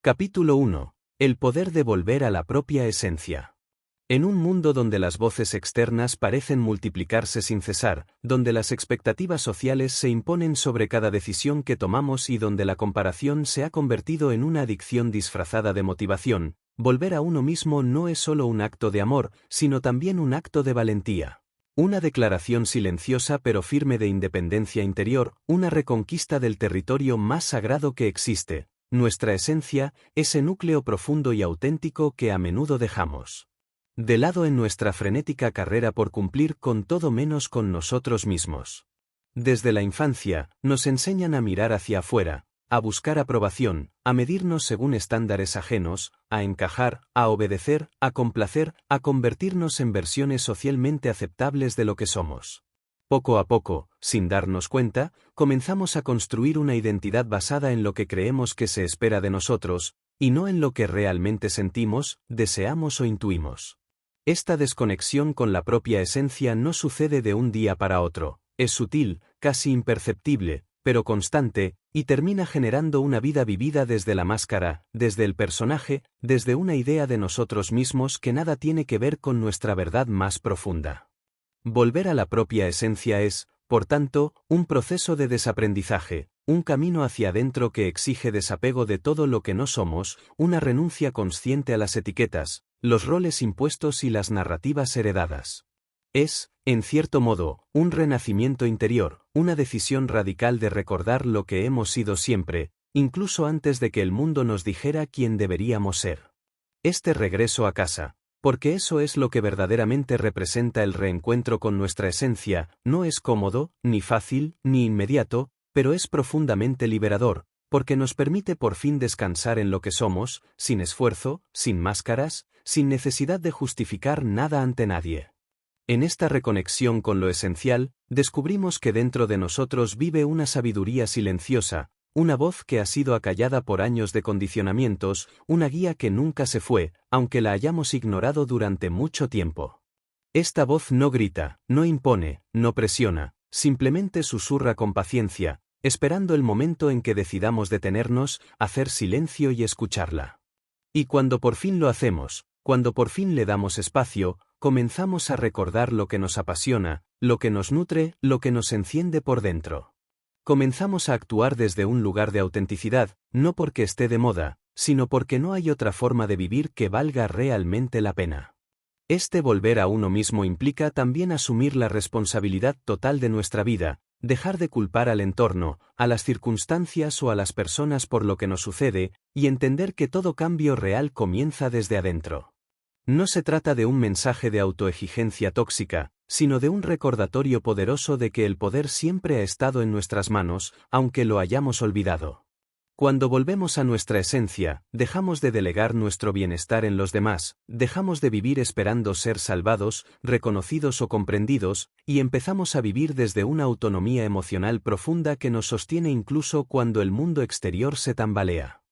Capítulo 1. El poder de volver a la propia esencia. En un mundo donde las voces externas parecen multiplicarse sin cesar, donde las expectativas sociales se imponen sobre cada decisión que tomamos y donde la comparación se ha convertido en una adicción disfrazada de motivación, volver a uno mismo no es solo un acto de amor, sino también un acto de valentía. Una declaración silenciosa pero firme de independencia interior, una reconquista del territorio más sagrado que existe, nuestra esencia, ese núcleo profundo y auténtico que a menudo dejamos de lado en nuestra frenética carrera por cumplir con todo menos con nosotros mismos. Desde la infancia, nos enseñan a mirar hacia afuera, a buscar aprobación, a medirnos según estándares ajenos, a encajar, a obedecer, a complacer, a convertirnos en versiones socialmente aceptables de lo que somos. Poco a poco, sin darnos cuenta, comenzamos a construir una identidad basada en lo que creemos que se espera de nosotros, y no en lo que realmente sentimos, deseamos o intuimos. Esta desconexión con la propia esencia no sucede de un día para otro, es sutil, casi imperceptible, pero constante, y termina generando una vida vivida desde la máscara, desde el personaje, desde una idea de nosotros mismos que nada tiene que ver con nuestra verdad más profunda. Volver a la propia esencia es, por tanto, un proceso de desaprendizaje, un camino hacia adentro que exige desapego de todo lo que no somos, una renuncia consciente a las etiquetas, los roles impuestos y las narrativas heredadas. Es, en cierto modo, un renacimiento interior, una decisión radical de recordar lo que hemos sido siempre, incluso antes de que el mundo nos dijera quién deberíamos ser. Este regreso a casa, porque eso es lo que verdaderamente representa el reencuentro con nuestra esencia, no es cómodo, ni fácil, ni inmediato, pero es profundamente liberador, porque nos permite por fin descansar en lo que somos, sin esfuerzo, sin máscaras, sin necesidad de justificar nada ante nadie. En esta reconexión con lo esencial, descubrimos que dentro de nosotros vive una sabiduría silenciosa, una voz que ha sido acallada por años de condicionamientos, una guía que nunca se fue, aunque la hayamos ignorado durante mucho tiempo. Esta voz no grita, no impone, no presiona, simplemente susurra con paciencia, esperando el momento en que decidamos detenernos, hacer silencio y escucharla. Y cuando por fin lo hacemos, cuando por fin le damos espacio, comenzamos a recordar lo que nos apasiona, lo que nos nutre, lo que nos enciende por dentro. Comenzamos a actuar desde un lugar de autenticidad, no porque esté de moda, sino porque no hay otra forma de vivir que valga realmente la pena. Este volver a uno mismo implica también asumir la responsabilidad total de nuestra vida, dejar de culpar al entorno, a las circunstancias o a las personas por lo que nos sucede, y entender que todo cambio real comienza desde adentro. No se trata de un mensaje de autoexigencia tóxica, sino de un recordatorio poderoso de que el poder siempre ha estado en nuestras manos, aunque lo hayamos olvidado. Cuando volvemos a nuestra esencia, dejamos de delegar nuestro bienestar en los demás, dejamos de vivir esperando ser salvados, reconocidos o comprendidos, y empezamos a vivir desde una autonomía emocional profunda que nos sostiene incluso cuando el mundo exterior se tambalea.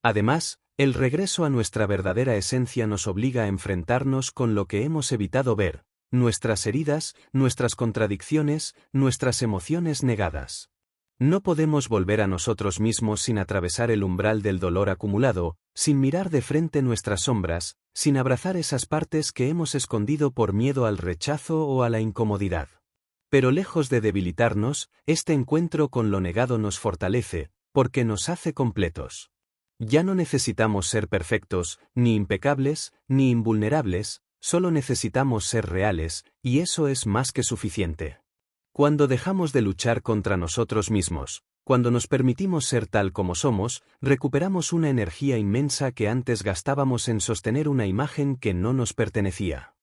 Además, el regreso a nuestra verdadera esencia nos obliga a enfrentarnos con lo que hemos evitado ver, nuestras heridas, nuestras contradicciones, nuestras emociones negadas. No podemos volver a nosotros mismos sin atravesar el umbral del dolor acumulado, sin mirar de frente nuestras sombras, sin abrazar esas partes que hemos escondido por miedo al rechazo o a la incomodidad. Pero lejos de debilitarnos, este encuentro con lo negado nos fortalece, porque nos hace completos. Ya no necesitamos ser perfectos, ni impecables, ni invulnerables, solo necesitamos ser reales, y eso es más que suficiente. Cuando dejamos de luchar contra nosotros mismos, cuando nos permitimos ser tal como somos, recuperamos una energía inmensa que antes gastábamos en sostener una imagen que no nos pertenecía.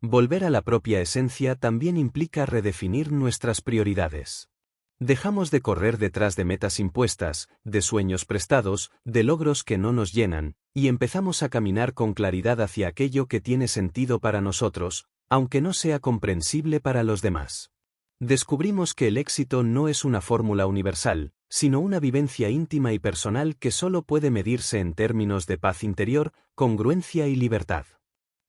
Volver a la propia esencia también implica redefinir nuestras prioridades. Dejamos de correr detrás de metas impuestas, de sueños prestados, de logros que no nos llenan, y empezamos a caminar con claridad hacia aquello que tiene sentido para nosotros, aunque no sea comprensible para los demás. Descubrimos que el éxito no es una fórmula universal, sino una vivencia íntima y personal que solo puede medirse en términos de paz interior, congruencia y libertad.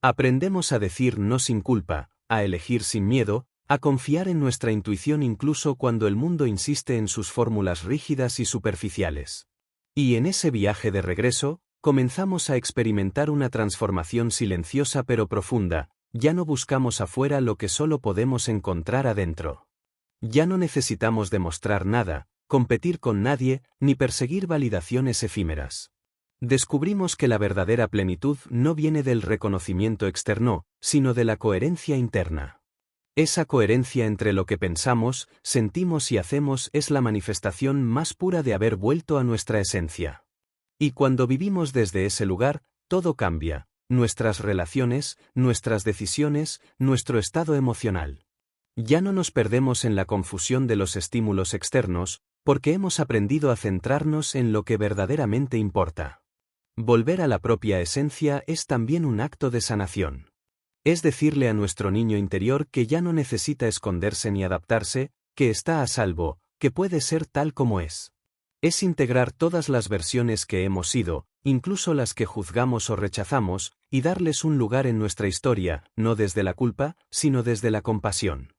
Aprendemos a decir no sin culpa, a elegir sin miedo, a confiar en nuestra intuición incluso cuando el mundo insiste en sus fórmulas rígidas y superficiales. Y en ese viaje de regreso, comenzamos a experimentar una transformación silenciosa pero profunda. Ya no buscamos afuera lo que solo podemos encontrar adentro. Ya no necesitamos demostrar nada, competir con nadie, ni perseguir validaciones efímeras. Descubrimos que la verdadera plenitud no viene del reconocimiento externo, sino de la coherencia interna. Esa coherencia entre lo que pensamos, sentimos y hacemos es la manifestación más pura de haber vuelto a nuestra esencia. Y cuando vivimos desde ese lugar, todo cambia. Nuestras relaciones, nuestras decisiones, nuestro estado emocional. Ya no nos perdemos en la confusión de los estímulos externos, porque hemos aprendido a centrarnos en lo que verdaderamente importa. Volver a la propia esencia es también un acto de sanación. Es decirle a nuestro niño interior que ya no necesita esconderse ni adaptarse, que está a salvo, que puede ser tal como es. Es integrar todas las versiones que hemos sido, incluso las que juzgamos o rechazamos, y darles un lugar en nuestra historia, no desde la culpa, sino desde la compasión.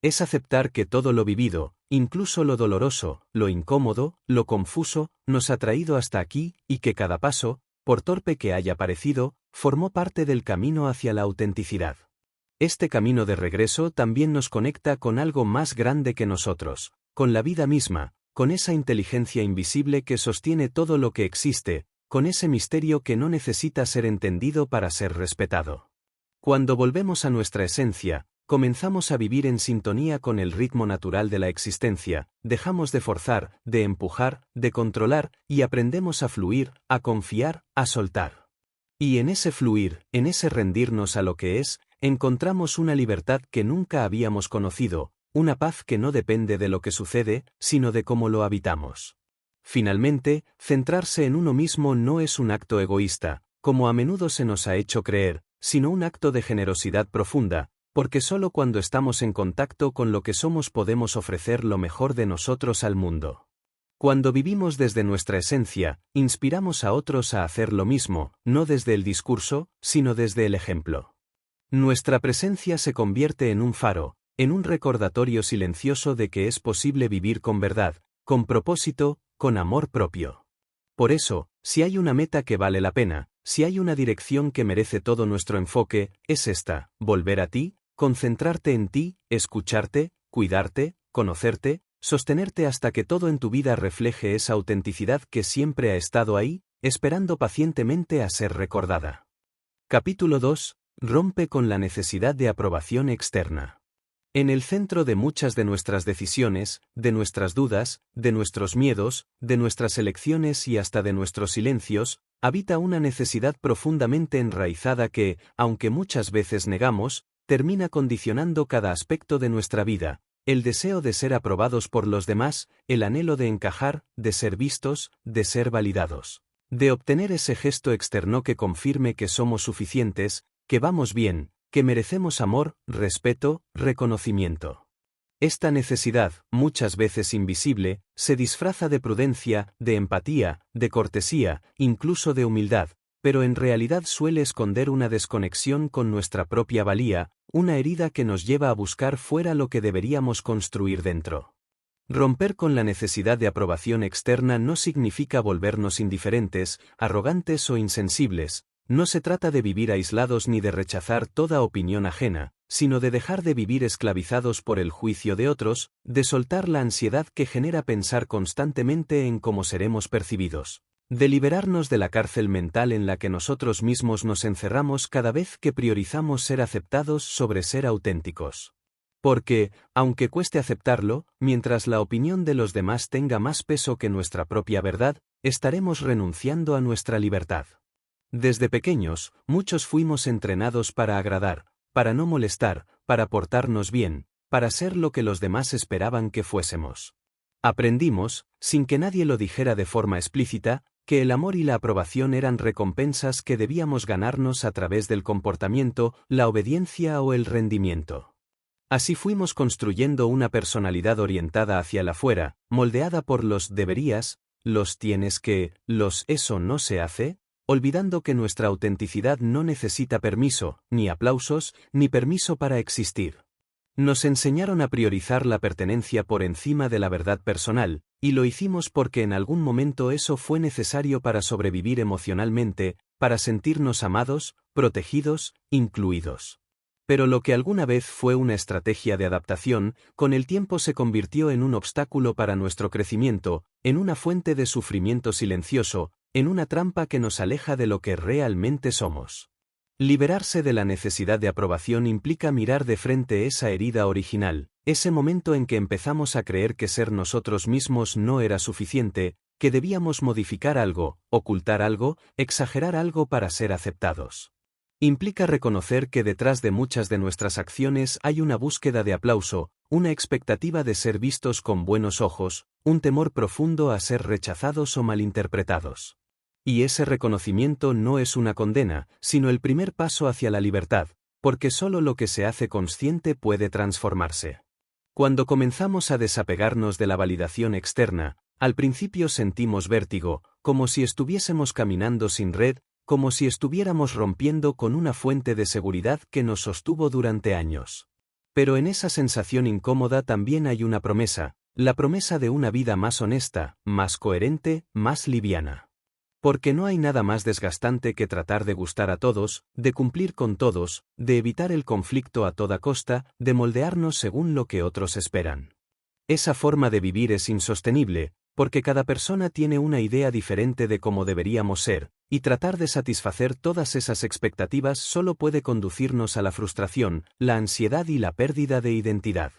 Es aceptar que todo lo vivido, incluso lo doloroso, lo incómodo, lo confuso, nos ha traído hasta aquí, y que cada paso, por torpe que haya parecido, formó parte del camino hacia la autenticidad. Este camino de regreso también nos conecta con algo más grande que nosotros, con la vida misma, con esa inteligencia invisible que sostiene todo lo que existe, con ese misterio que no necesita ser entendido para ser respetado. Cuando volvemos a nuestra esencia, comenzamos a vivir en sintonía con el ritmo natural de la existencia, dejamos de forzar, de empujar, de controlar, y aprendemos a fluir, a confiar, a soltar. Y en ese fluir, en ese rendirnos a lo que es, encontramos una libertad que nunca habíamos conocido, una paz que no depende de lo que sucede, sino de cómo lo habitamos. Finalmente, centrarse en uno mismo no es un acto egoísta, como a menudo se nos ha hecho creer, sino un acto de generosidad profunda, porque solo cuando estamos en contacto con lo que somos podemos ofrecer lo mejor de nosotros al mundo. Cuando vivimos desde nuestra esencia, inspiramos a otros a hacer lo mismo, no desde el discurso, sino desde el ejemplo. Nuestra presencia se convierte en un faro, en un recordatorio silencioso de que es posible vivir con verdad, con propósito, con amor propio. Por eso, si hay una meta que vale la pena, si hay una dirección que merece todo nuestro enfoque, es esta: volver a ti, concentrarte en ti, escucharte, cuidarte, conocerte, sostenerte hasta que todo en tu vida refleje esa autenticidad que siempre ha estado ahí, esperando pacientemente a ser recordada. Capítulo 2. Rompe con la necesidad de aprobación externa. En el centro de muchas de nuestras decisiones, de nuestras dudas, de nuestros miedos, de nuestras elecciones y hasta de nuestros silencios, habita una necesidad profundamente enraizada que, aunque muchas veces negamos, termina condicionando cada aspecto de nuestra vida: el deseo de ser aprobados por los demás, el anhelo de encajar, de ser vistos, de ser validados, de obtener ese gesto externo que confirme que somos suficientes, que vamos bien, que merecemos amor, respeto, reconocimiento. Esta necesidad, muchas veces invisible, se disfraza de prudencia, de empatía, de cortesía, incluso de humildad, pero en realidad suele esconder una desconexión con nuestra propia valía, una herida que nos lleva a buscar fuera lo que deberíamos construir dentro. Romper con la necesidad de aprobación externa no significa volvernos indiferentes, arrogantes o insensibles. No se trata de vivir aislados ni de rechazar toda opinión ajena, sino de dejar de vivir esclavizados por el juicio de otros, de soltar la ansiedad que genera pensar constantemente en cómo seremos percibidos, de liberarnos de la cárcel mental en la que nosotros mismos nos encerramos cada vez que priorizamos ser aceptados sobre ser auténticos. Porque, aunque cueste aceptarlo, mientras la opinión de los demás tenga más peso que nuestra propia verdad, estaremos renunciando a nuestra libertad. Desde pequeños, muchos fuimos entrenados para agradar, para no molestar, para portarnos bien, para ser lo que los demás esperaban que fuésemos. Aprendimos, sin que nadie lo dijera de forma explícita, que el amor y la aprobación eran recompensas que debíamos ganarnos a través del comportamiento, la obediencia o el rendimiento. Así fuimos construyendo una personalidad orientada hacia el afuera, moldeada por los deberías, los tienes que, los eso no se hace, olvidando que nuestra autenticidad no necesita permiso, ni aplausos, ni permiso para existir. Nos enseñaron a priorizar la pertenencia por encima de la verdad personal, y lo hicimos porque en algún momento eso fue necesario para sobrevivir emocionalmente, para sentirnos amados, protegidos, incluidos. Pero lo que alguna vez fue una estrategia de adaptación, con el tiempo se convirtió en un obstáculo para nuestro crecimiento, en una fuente de sufrimiento silencioso, en una trampa que nos aleja de lo que realmente somos. Liberarse de la necesidad de aprobación implica mirar de frente esa herida original, ese momento en que empezamos a creer que ser nosotros mismos no era suficiente, que debíamos modificar algo, ocultar algo, exagerar algo para ser aceptados. Implica reconocer que detrás de muchas de nuestras acciones hay una búsqueda de aplauso, una expectativa de ser vistos con buenos ojos, un temor profundo a ser rechazados o malinterpretados. Y ese reconocimiento no es una condena, sino el primer paso hacia la libertad, porque solo lo que se hace consciente puede transformarse. Cuando comenzamos a desapegarnos de la validación externa, al principio sentimos vértigo, como si estuviésemos caminando sin red, como si estuviéramos rompiendo con una fuente de seguridad que nos sostuvo durante años. Pero en esa sensación incómoda también hay una promesa, la promesa de una vida más honesta, más coherente, más liviana. Porque no hay nada más desgastante que tratar de gustar a todos, de cumplir con todos, de evitar el conflicto a toda costa, de moldearnos según lo que otros esperan. Esa forma de vivir es insostenible, porque cada persona tiene una idea diferente de cómo deberíamos ser, y tratar de satisfacer todas esas expectativas solo puede conducirnos a la frustración, la ansiedad y la pérdida de identidad.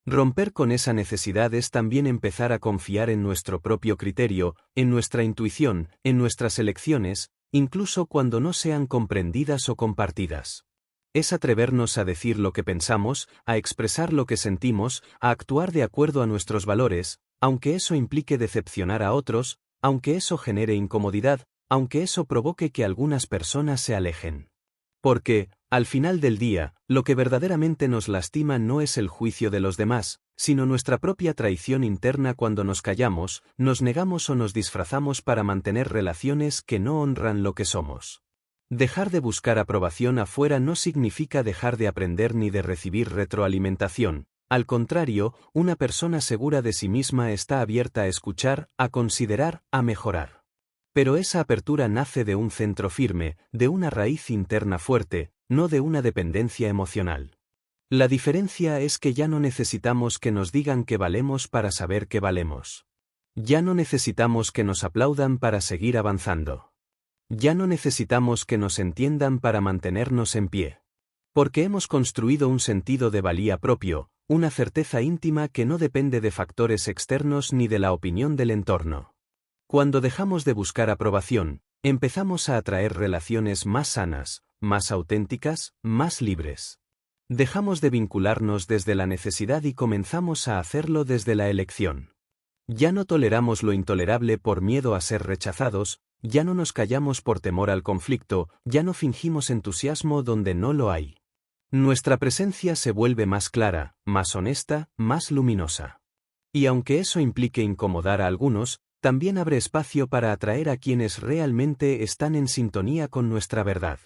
Romper con esa necesidad es también empezar a confiar en nuestro propio criterio, en nuestra intuición, en nuestras elecciones, incluso cuando no sean comprendidas o compartidas. Es atrevernos a decir lo que pensamos, a expresar lo que sentimos, a actuar de acuerdo a nuestros valores, aunque eso implique decepcionar a otros, aunque eso genere incomodidad, aunque eso provoque que algunas personas se alejen. Porque, al final del día, lo que verdaderamente nos lastima no es el juicio de los demás, sino nuestra propia traición interna cuando nos callamos, nos negamos o nos disfrazamos para mantener relaciones que no honran lo que somos. Dejar de buscar aprobación afuera no significa dejar de aprender ni de recibir retroalimentación. Al contrario, una persona segura de sí misma está abierta a escuchar, a considerar, a mejorar. Pero esa apertura nace de un centro firme, de una raíz interna fuerte, no de una dependencia emocional. La diferencia es que ya no necesitamos que nos digan que valemos para saber que valemos. Ya no necesitamos que nos aplaudan para seguir avanzando. Ya no necesitamos que nos entiendan para mantenernos en pie. Porque hemos construido un sentido de valía propio, una certeza íntima que no depende de factores externos ni de la opinión del entorno. Cuando dejamos de buscar aprobación, empezamos a atraer relaciones más sanas, más auténticas, más libres. Dejamos de vincularnos desde la necesidad y comenzamos a hacerlo desde la elección. Ya no toleramos lo intolerable por miedo a ser rechazados, ya no nos callamos por temor al conflicto, ya no fingimos entusiasmo donde no lo hay. Nuestra presencia se vuelve más clara, más honesta, más luminosa. Y aunque eso implique incomodar a algunos, también abre espacio para atraer a quienes realmente están en sintonía con nuestra verdad.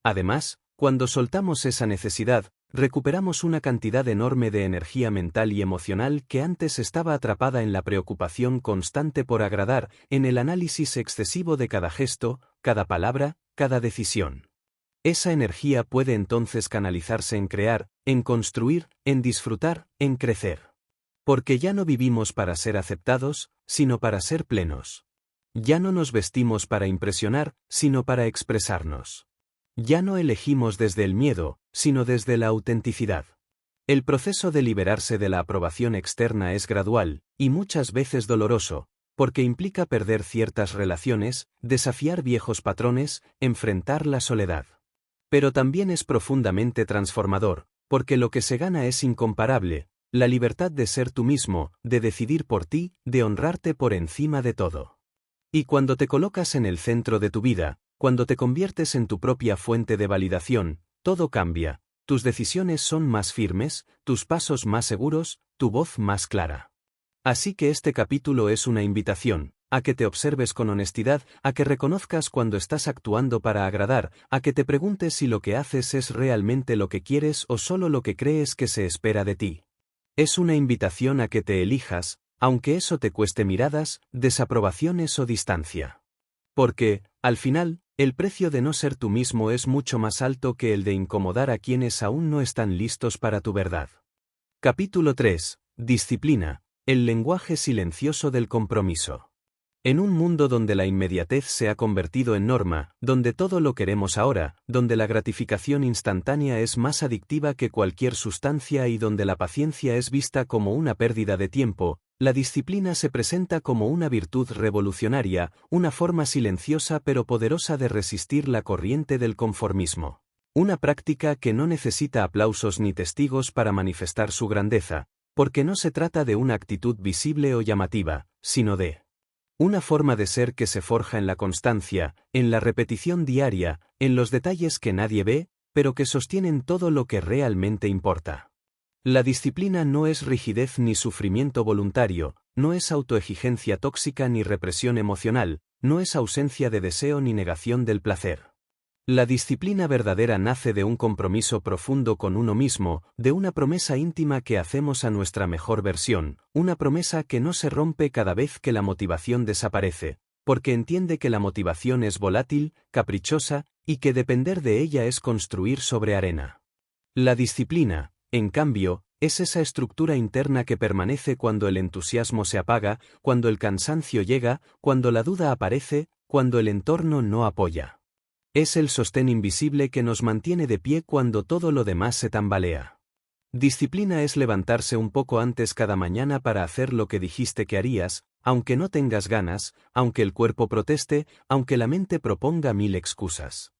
Además, cuando soltamos esa necesidad, recuperamos una cantidad enorme de energía mental y emocional que antes estaba atrapada en la preocupación constante por agradar, en el análisis excesivo de cada gesto, cada palabra, cada decisión. Esa energía puede entonces canalizarse en crear, en construir, en disfrutar, en crecer. Porque ya no vivimos para ser aceptados, sino para ser plenos. Ya no nos vestimos para impresionar, sino para expresarnos. Ya no elegimos desde el miedo, sino desde la autenticidad. El proceso de liberarse de la aprobación externa es gradual, y muchas veces doloroso, porque implica perder ciertas relaciones, desafiar viejos patrones, enfrentar la soledad. Pero también es profundamente transformador, porque lo que se gana es incomparable, la libertad de ser tú mismo, de decidir por ti, de honrarte por encima de todo. Y cuando te colocas en el centro de tu vida, cuando te conviertes en tu propia fuente de validación, todo cambia, tus decisiones son más firmes, tus pasos más seguros, tu voz más clara. Así que este capítulo es una invitación, a que te observes con honestidad, a que reconozcas cuando estás actuando para agradar, a que te preguntes si lo que haces es realmente lo que quieres o solo lo que crees que se espera de ti. Es una invitación a que te elijas, aunque eso te cueste miradas, desaprobaciones o distancia. Porque, al final, el precio de no ser tú mismo es mucho más alto que el de incomodar a quienes aún no están listos para tu verdad. Capítulo 3. Disciplina. El lenguaje silencioso del compromiso. En un mundo donde la inmediatez se ha convertido en norma, donde todo lo queremos ahora, donde la gratificación instantánea es más adictiva que cualquier sustancia y donde la paciencia es vista como una pérdida de tiempo, la disciplina se presenta como una virtud revolucionaria, una forma silenciosa pero poderosa de resistir la corriente del conformismo. Una práctica que no necesita aplausos ni testigos para manifestar su grandeza, porque no se trata de una actitud visible o llamativa, sino de una forma de ser que se forja en la constancia, en la repetición diaria, en los detalles que nadie ve, pero que sostienen todo lo que realmente importa. La disciplina no es rigidez ni sufrimiento voluntario, no es autoexigencia tóxica ni represión emocional, no es ausencia de deseo ni negación del placer. La disciplina verdadera nace de un compromiso profundo con uno mismo, de una promesa íntima que hacemos a nuestra mejor versión, una promesa que no se rompe cada vez que la motivación desaparece, porque entiende que la motivación es volátil, caprichosa, y que depender de ella es construir sobre arena. La disciplina, en cambio, es esa estructura interna que permanece cuando el entusiasmo se apaga, cuando el cansancio llega, cuando la duda aparece, cuando el entorno no apoya. Es el sostén invisible que nos mantiene de pie cuando todo lo demás se tambalea. Disciplina es levantarse un poco antes cada mañana para hacer lo que dijiste que harías, aunque no tengas ganas, aunque el cuerpo proteste, aunque la mente proponga 1000 excusas.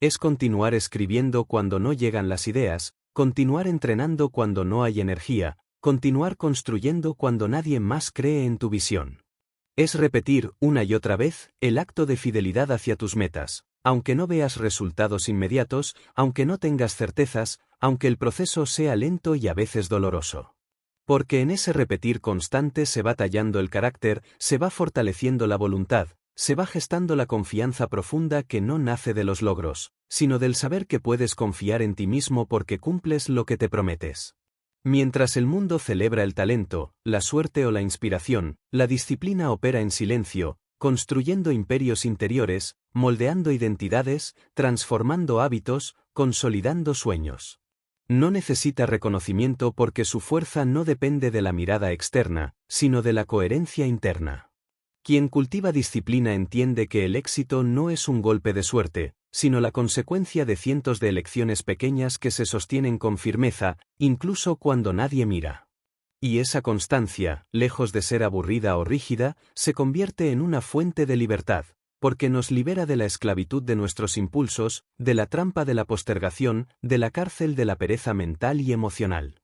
Es continuar escribiendo cuando no llegan las ideas, continuar entrenando cuando no hay energía, continuar construyendo cuando nadie más cree en tu visión. Es repetir una y otra vez el acto de fidelidad hacia tus metas, aunque no veas resultados inmediatos, aunque no tengas certezas, aunque el proceso sea lento y a veces doloroso. Porque en ese repetir constante se va tallando el carácter, se va fortaleciendo la voluntad, se va gestando la confianza profunda que no nace de los logros, sino del saber que puedes confiar en ti mismo porque cumples lo que te prometes. Mientras el mundo celebra el talento, la suerte o la inspiración, la disciplina opera en silencio, construyendo imperios interiores, moldeando identidades, transformando hábitos, consolidando sueños. No necesita reconocimiento porque su fuerza no depende de la mirada externa, sino de la coherencia interna. Quien cultiva disciplina entiende que el éxito no es un golpe de suerte, sino la consecuencia de cientos de elecciones pequeñas que se sostienen con firmeza, incluso cuando nadie mira. Y esa constancia, lejos de ser aburrida o rígida, se convierte en una fuente de libertad, porque nos libera de la esclavitud de nuestros impulsos, de la trampa de la postergación, de la cárcel de la pereza mental y emocional.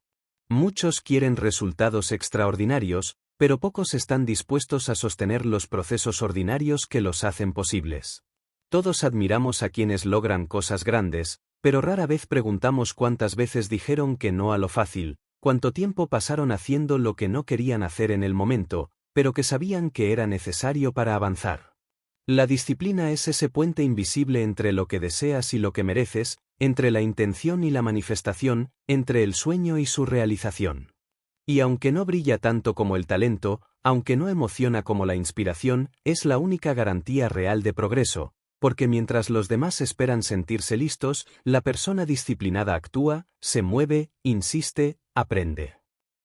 Muchos quieren resultados extraordinarios, pero pocos están dispuestos a sostener los procesos ordinarios que los hacen posibles. Todos admiramos a quienes logran cosas grandes, pero rara vez preguntamos cuántas veces dijeron que no a lo fácil, cuánto tiempo pasaron haciendo lo que no querían hacer en el momento, pero que sabían que era necesario para avanzar. La disciplina es ese puente invisible entre lo que deseas y lo que mereces, entre la intención y la manifestación, entre el sueño y su realización. Y aunque no brilla tanto como el talento, aunque no emociona como la inspiración, es la única garantía real de progreso, porque mientras los demás esperan sentirse listos, la persona disciplinada actúa, se mueve, insiste, aprende.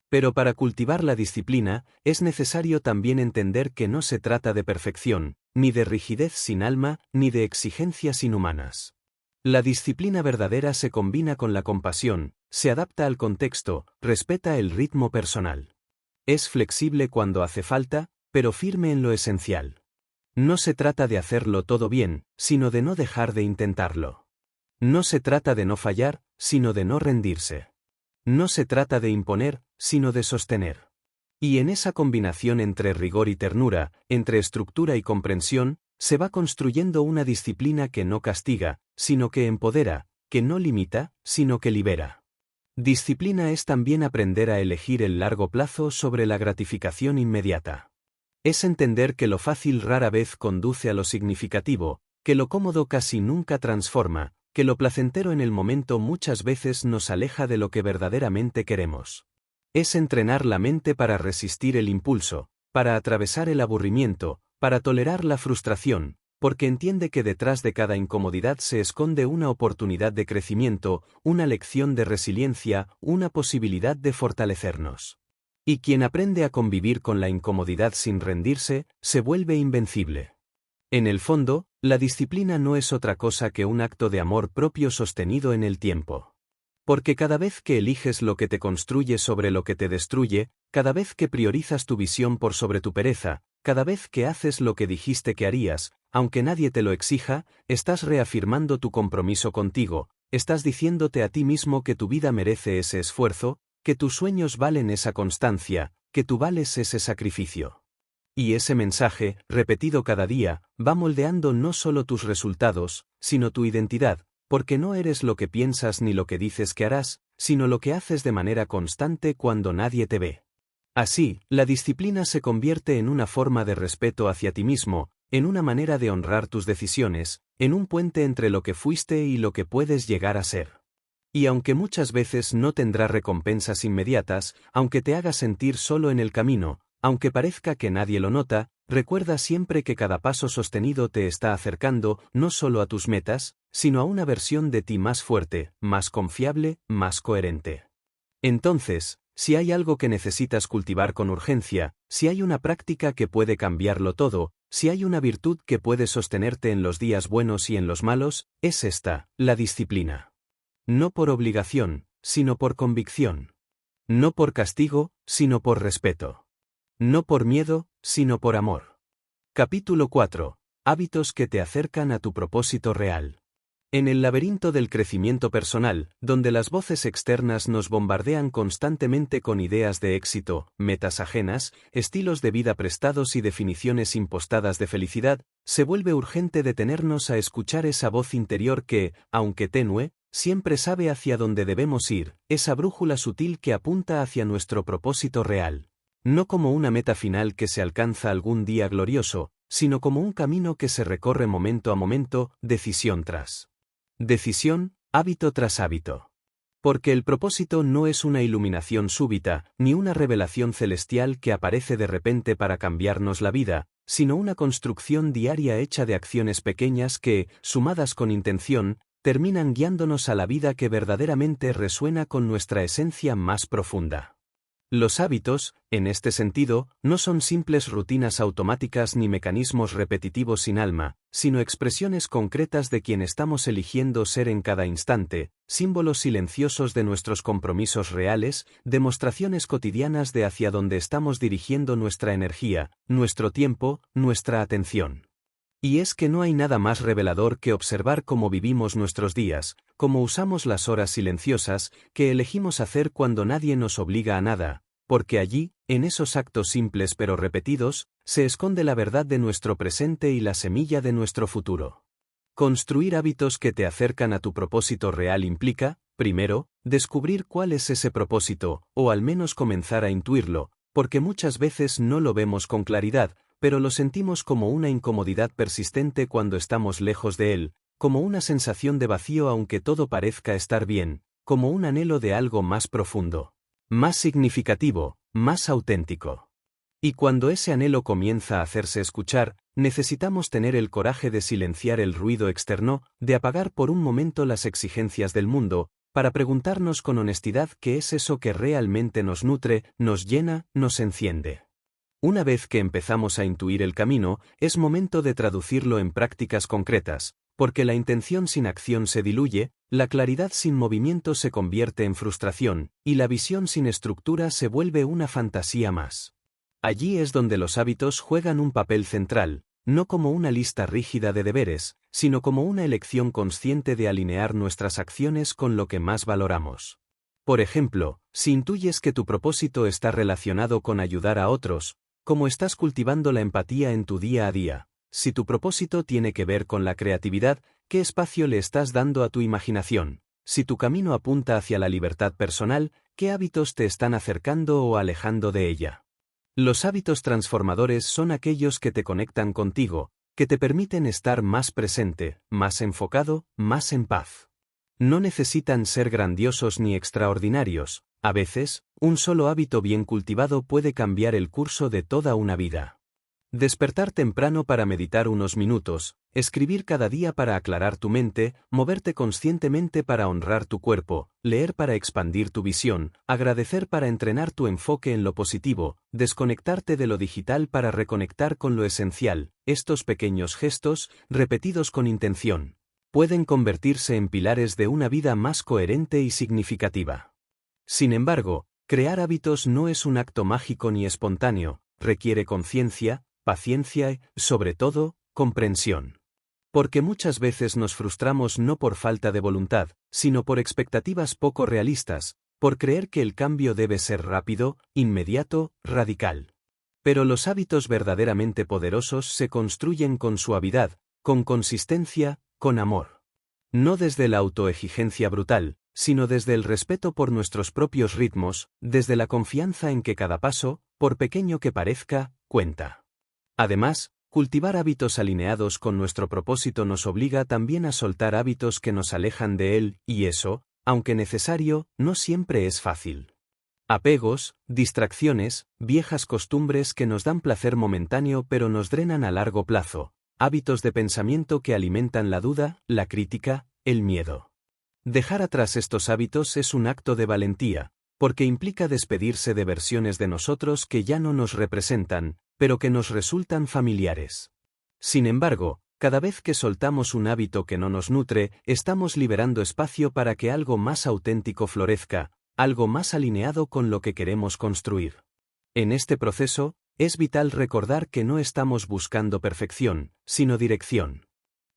Pero para cultivar la disciplina, es necesario también entender que no se trata de perfección, ni de rigidez sin alma, ni de exigencias inhumanas. La disciplina verdadera se combina con la compasión, se adapta al contexto, respeta el ritmo personal. Es flexible cuando hace falta, pero firme en lo esencial. No se trata de hacerlo todo bien, sino de no dejar de intentarlo. No se trata de no fallar, sino de no rendirse. No se trata de imponer, sino de sostener. Y en esa combinación entre rigor y ternura, entre estructura y comprensión, se va construyendo una disciplina que no castiga, sino que empodera, que no limita, sino que libera. Disciplina es también aprender a elegir el largo plazo sobre la gratificación inmediata. Es entender que lo fácil rara vez conduce a lo significativo, que lo cómodo casi nunca transforma, que lo placentero en el momento muchas veces nos aleja de lo que verdaderamente queremos. Es entrenar la mente para resistir el impulso, para atravesar el aburrimiento, para tolerar la frustración, porque entiende que detrás de cada incomodidad se esconde una oportunidad de crecimiento, una lección de resiliencia, una posibilidad de fortalecernos. Y quien aprende a convivir con la incomodidad sin rendirse, se vuelve invencible. En el fondo, la disciplina no es otra cosa que un acto de amor propio sostenido en el tiempo. Porque cada vez que eliges lo que te construye sobre lo que te destruye, cada vez que priorizas tu visión por sobre tu pereza, cada vez que haces lo que dijiste que harías, aunque nadie te lo exija, estás reafirmando tu compromiso contigo, estás diciéndote a ti mismo que tu vida merece ese esfuerzo, que tus sueños valen esa constancia, que tú vales ese sacrificio. Y ese mensaje, repetido cada día, va moldeando no solo tus resultados, sino tu identidad, porque no eres lo que piensas ni lo que dices que harás, sino lo que haces de manera constante cuando nadie te ve. Así, la disciplina se convierte en una forma de respeto hacia ti mismo, en una manera de honrar tus decisiones, en un puente entre lo que fuiste y lo que puedes llegar a ser. Y aunque muchas veces no tendrá recompensas inmediatas, aunque te haga sentir solo en el camino, aunque parezca que nadie lo nota, recuerda siempre que cada paso sostenido te está acercando no solo a tus metas, sino a una versión de ti más fuerte, más confiable, más coherente. Entonces, si hay algo que necesitas cultivar con urgencia, si hay una práctica que puede cambiarlo todo, si hay una virtud que puede sostenerte en los días buenos y en los malos, es esta, la disciplina. No por obligación, sino por convicción. No por castigo, sino por respeto. No por miedo, sino por amor. Capítulo 4. Hábitos que te acercan a tu propósito real. En el laberinto del crecimiento personal, donde las voces externas nos bombardean constantemente con ideas de éxito, metas ajenas, estilos de vida prestados y definiciones impostadas de felicidad, se vuelve urgente detenernos a escuchar esa voz interior que, aunque tenue, siempre sabe hacia dónde debemos ir, esa brújula sutil que apunta hacia nuestro propósito real. No como una meta final que se alcanza algún día glorioso, sino como un camino que se recorre momento a momento, decisión tras decisión, hábito tras hábito. Porque el propósito no es una iluminación súbita, ni una revelación celestial que aparece de repente para cambiarnos la vida, sino una construcción diaria hecha de acciones pequeñas que, sumadas con intención, terminan guiándonos a la vida que verdaderamente resuena con nuestra esencia más profunda. Los hábitos, en este sentido, no son simples rutinas automáticas ni mecanismos repetitivos sin alma, sino expresiones concretas de quien estamos eligiendo ser en cada instante, símbolos silenciosos de nuestros compromisos reales, demostraciones cotidianas de hacia dónde estamos dirigiendo nuestra energía, nuestro tiempo, nuestra atención. Y es que no hay nada más revelador que observar cómo vivimos nuestros días, cómo usamos las horas silenciosas, que elegimos hacer cuando nadie nos obliga a nada, porque allí, en esos actos simples pero repetidos, se esconde la verdad de nuestro presente y la semilla de nuestro futuro. Construir hábitos que te acercan a tu propósito real implica, primero, descubrir cuál es ese propósito, o al menos comenzar a intuirlo, porque muchas veces no lo vemos con claridad, pero lo sentimos como una incomodidad persistente cuando estamos lejos de él, como una sensación de vacío aunque todo parezca estar bien, como un anhelo de algo más profundo, más significativo, más auténtico. Y cuando ese anhelo comienza a hacerse escuchar, necesitamos tener el coraje de silenciar el ruido externo, de apagar por un momento las exigencias del mundo, para preguntarnos con honestidad qué es eso que realmente nos nutre, nos llena, nos enciende. Una vez que empezamos a intuir el camino, es momento de traducirlo en prácticas concretas, porque la intención sin acción se diluye, la claridad sin movimiento se convierte en frustración, y la visión sin estructura se vuelve una fantasía más. Allí es donde los hábitos juegan un papel central, no como una lista rígida de deberes, sino como una elección consciente de alinear nuestras acciones con lo que más valoramos. Por ejemplo, si intuyes que tu propósito está relacionado con ayudar a otros, ¿cómo estás cultivando la empatía en tu día a día? Si tu propósito tiene que ver con la creatividad, ¿qué espacio le estás dando a tu imaginación? Si tu camino apunta hacia la libertad personal, ¿qué hábitos te están acercando o alejando de ella? Los hábitos transformadores son aquellos que te conectan contigo, que te permiten estar más presente, más enfocado, más en paz. No necesitan ser grandiosos ni extraordinarios, a veces, un solo hábito bien cultivado puede cambiar el curso de toda una vida. Despertar temprano para meditar unos minutos, escribir cada día para aclarar tu mente, moverte conscientemente para honrar tu cuerpo, leer para expandir tu visión, agradecer para entrenar tu enfoque en lo positivo, desconectarte de lo digital para reconectar con lo esencial. Estos pequeños gestos, repetidos con intención, pueden convertirse en pilares de una vida más coherente y significativa. Sin embargo, crear hábitos no es un acto mágico ni espontáneo, requiere conciencia, paciencia y, sobre todo, comprensión. Porque muchas veces nos frustramos no por falta de voluntad, sino por expectativas poco realistas, por creer que el cambio debe ser rápido, inmediato, radical. Pero los hábitos verdaderamente poderosos se construyen con suavidad, con consistencia, con amor. No desde la autoexigencia brutal, sino desde el respeto por nuestros propios ritmos, desde la confianza en que cada paso, por pequeño que parezca, cuenta. Además, cultivar hábitos alineados con nuestro propósito nos obliga también a soltar hábitos que nos alejan de él, y eso, aunque necesario, no siempre es fácil. Apegos, distracciones, viejas costumbres que nos dan placer momentáneo pero nos drenan a largo plazo, hábitos de pensamiento que alimentan la duda, la crítica, el miedo. Dejar atrás estos hábitos es un acto de valentía, porque implica despedirse de versiones de nosotros que ya no nos representan, pero que nos resultan familiares. Sin embargo, cada vez que soltamos un hábito que no nos nutre, estamos liberando espacio para que algo más auténtico florezca, algo más alineado con lo que queremos construir. En este proceso, es vital recordar que no estamos buscando perfección, sino dirección.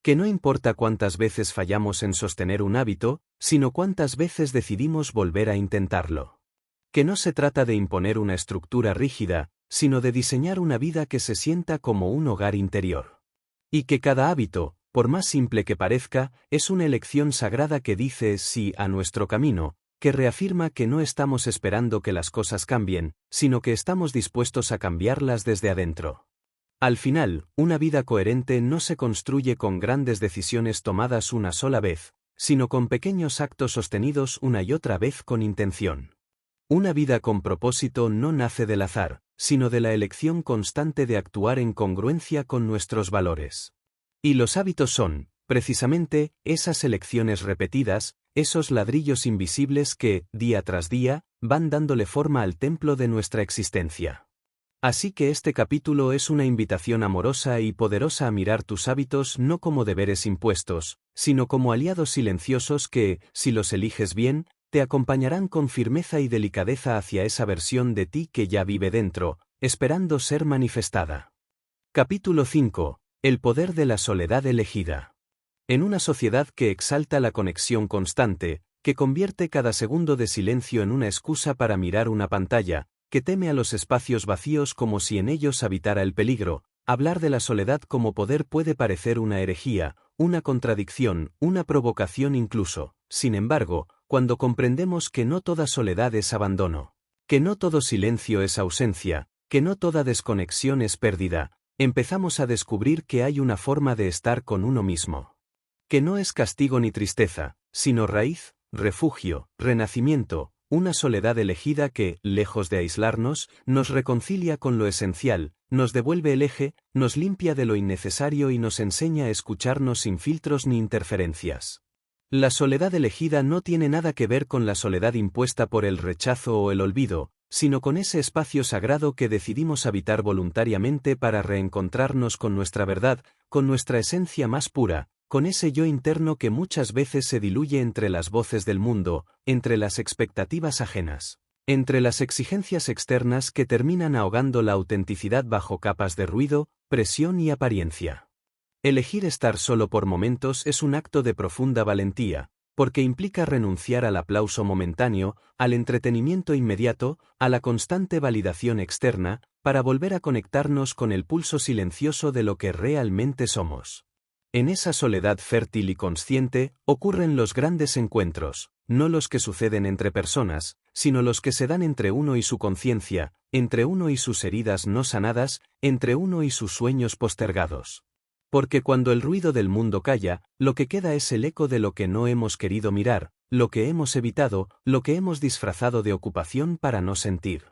Que no importa cuántas veces fallamos en sostener un hábito, sino cuántas veces decidimos volver a intentarlo. Que no se trata de imponer una estructura rígida, sino de diseñar una vida que se sienta como un hogar interior. Y que cada hábito, por más simple que parezca, es una elección sagrada que dice sí a nuestro camino, que reafirma que no estamos esperando que las cosas cambien, sino que estamos dispuestos a cambiarlas desde adentro. Al final, una vida coherente no se construye con grandes decisiones tomadas una sola vez, sino con pequeños actos sostenidos una y otra vez con intención. Una vida con propósito no nace del azar, sino de la elección constante de actuar en congruencia con nuestros valores. Y los hábitos son, precisamente, esas elecciones repetidas, esos ladrillos invisibles que, día tras día, van dándole forma al templo de nuestra existencia. Así que este capítulo es una invitación amorosa y poderosa a mirar tus hábitos no como deberes impuestos, sino como aliados silenciosos que, si los eliges bien, te acompañarán con firmeza y delicadeza hacia esa versión de ti que ya vive dentro, esperando ser manifestada. Capítulo 5. El poder de la soledad elegida. En una sociedad que exalta la conexión constante, que convierte cada segundo de silencio en una excusa para mirar una pantalla, que teme a los espacios vacíos como si en ellos habitara el peligro, hablar de la soledad como poder puede parecer una herejía, una contradicción, una provocación incluso. Sin embargo, cuando comprendemos que no toda soledad es abandono, que no todo silencio es ausencia, que no toda desconexión es pérdida, empezamos a descubrir que hay una forma de estar con uno mismo. Que no es castigo ni tristeza, sino raíz, refugio, renacimiento, una soledad elegida que, lejos de aislarnos, nos reconcilia con lo esencial, nos devuelve el eje, nos limpia de lo innecesario y nos enseña a escucharnos sin filtros ni interferencias. La soledad elegida no tiene nada que ver con la soledad impuesta por el rechazo o el olvido, sino con ese espacio sagrado que decidimos habitar voluntariamente para reencontrarnos con nuestra verdad, con nuestra esencia más pura, con ese yo interno que muchas veces se diluye entre las voces del mundo, entre las expectativas ajenas, entre las exigencias externas que terminan ahogando la autenticidad bajo capas de ruido, presión y apariencia. Elegir estar solo por momentos es un acto de profunda valentía, porque implica renunciar al aplauso momentáneo, al entretenimiento inmediato, a la constante validación externa, para volver a conectarnos con el pulso silencioso de lo que realmente somos. En esa soledad fértil y consciente, ocurren los grandes encuentros, no los que suceden entre personas, sino los que se dan entre uno y su conciencia, entre uno y sus heridas no sanadas, entre uno y sus sueños postergados. Porque cuando el ruido del mundo calla, lo que queda es el eco de lo que no hemos querido mirar, lo que hemos evitado, lo que hemos disfrazado de ocupación para no sentir.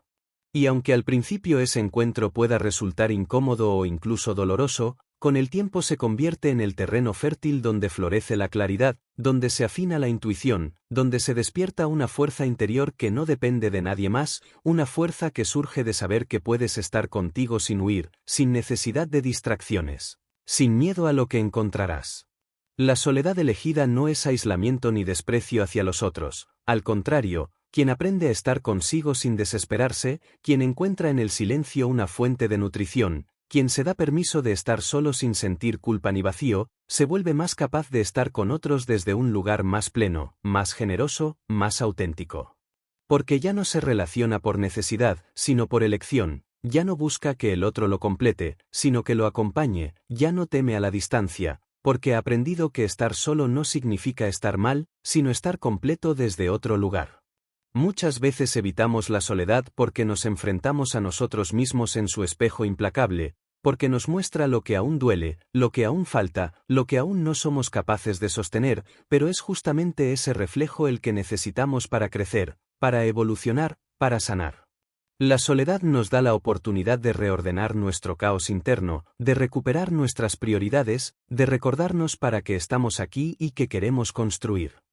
Y aunque al principio ese encuentro pueda resultar incómodo o incluso doloroso, con el tiempo se convierte en el terreno fértil donde florece la claridad, donde se afina la intuición, donde se despierta una fuerza interior que no depende de nadie más, una fuerza que surge de saber que puedes estar contigo sin huir, sin necesidad de distracciones, sin miedo a lo que encontrarás. La soledad elegida no es aislamiento ni desprecio hacia los otros, al contrario, quien aprende a estar consigo sin desesperarse, quien encuentra en el silencio una fuente de nutrición, quien se da permiso de estar solo sin sentir culpa ni vacío, se vuelve más capaz de estar con otros desde un lugar más pleno, más generoso, más auténtico. Porque ya no se relaciona por necesidad, sino por elección, ya no busca que el otro lo complete, sino que lo acompañe, ya no teme a la distancia, porque ha aprendido que estar solo no significa estar mal, sino estar completo desde otro lugar. Muchas veces evitamos la soledad porque nos enfrentamos a nosotros mismos en su espejo implacable, porque nos muestra lo que aún duele, lo que aún falta, lo que aún no somos capaces de sostener, pero es justamente ese reflejo el que necesitamos para crecer, para evolucionar, para sanar. La soledad nos da la oportunidad de reordenar nuestro caos interno, de recuperar nuestras prioridades, de recordarnos para qué estamos aquí y qué queremos construir.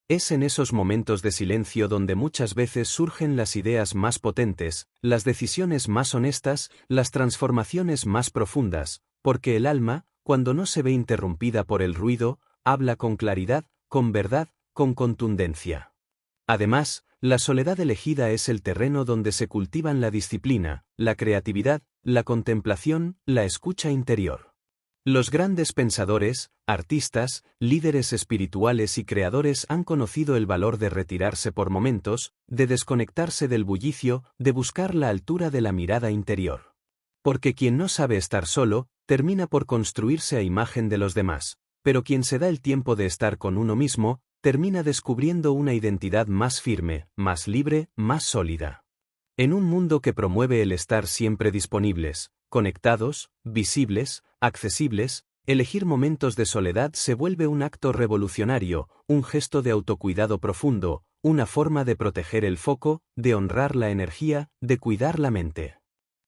Es en esos momentos de silencio donde muchas veces surgen las ideas más potentes, las decisiones más honestas, las transformaciones más profundas, porque el alma, cuando no se ve interrumpida por el ruido, habla con claridad, con verdad, con contundencia. Además, la soledad elegida es el terreno donde se cultivan la disciplina, la creatividad, la contemplación, la escucha interior. Los grandes pensadores, artistas, líderes espirituales y creadores han conocido el valor de retirarse por momentos, de desconectarse del bullicio, de buscar la altura de la mirada interior. Porque quien no sabe estar solo, termina por construirse a imagen de los demás, pero quien se da el tiempo de estar con uno mismo, termina descubriendo una identidad más firme, más libre, más sólida. En un mundo que promueve el estar siempre disponibles, conectados, visibles, accesibles, elegir momentos de soledad se vuelve un acto revolucionario, un gesto de autocuidado profundo, una forma de proteger el foco, de honrar la energía, de cuidar la mente.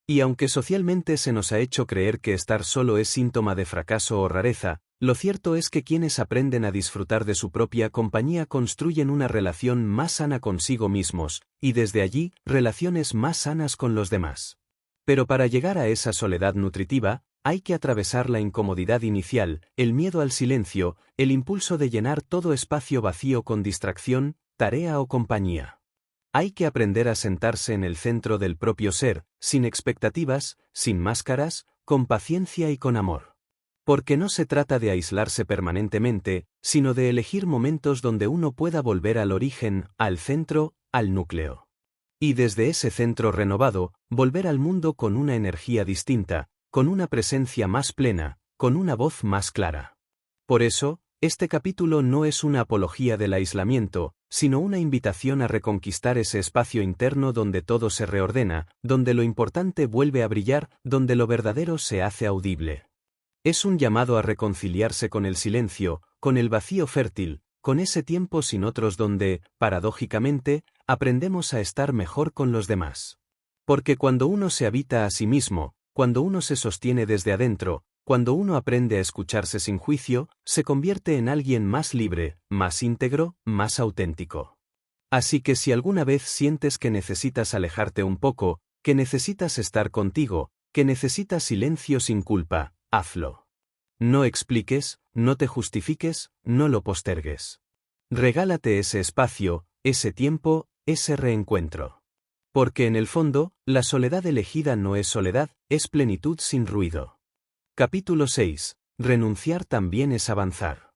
Y aunque socialmente se nos ha hecho creer que estar solo es síntoma de fracaso o rareza, lo cierto es que quienes aprenden a disfrutar de su propia compañía construyen una relación más sana consigo mismos, y desde allí, relaciones más sanas con los demás. Pero para llegar a esa soledad nutritiva, hay que atravesar la incomodidad inicial, el miedo al silencio, el impulso de llenar todo espacio vacío con distracción, tarea o compañía. Hay que aprender a sentarse en el centro del propio ser, sin expectativas, sin máscaras, con paciencia y con amor. Porque no se trata de aislarse permanentemente, sino de elegir momentos donde uno pueda volver al origen, al centro, al núcleo. Y desde ese centro renovado, volver al mundo con una energía distinta, con una presencia más plena, con una voz más clara. Por eso, este capítulo no es una apología del aislamiento, sino una invitación a reconquistar ese espacio interno donde todo se reordena, donde lo importante vuelve a brillar, donde lo verdadero se hace audible. Es un llamado a reconciliarse con el silencio, con el vacío fértil, con ese tiempo sin otros donde, paradójicamente, aprendemos a estar mejor con los demás. Porque cuando uno se habita a sí mismo, cuando uno se sostiene desde adentro, cuando uno aprende a escucharse sin juicio, se convierte en alguien más libre, más íntegro, más auténtico. Así que si alguna vez sientes que necesitas alejarte un poco, que necesitas estar contigo, que necesitas silencio sin culpa, hazlo. No expliques, no te justifiques, no lo postergues. Regálate ese espacio, ese tiempo, ese reencuentro. Porque en el fondo, la soledad elegida no es soledad, es plenitud sin ruido. Capítulo 6. Renunciar también es avanzar.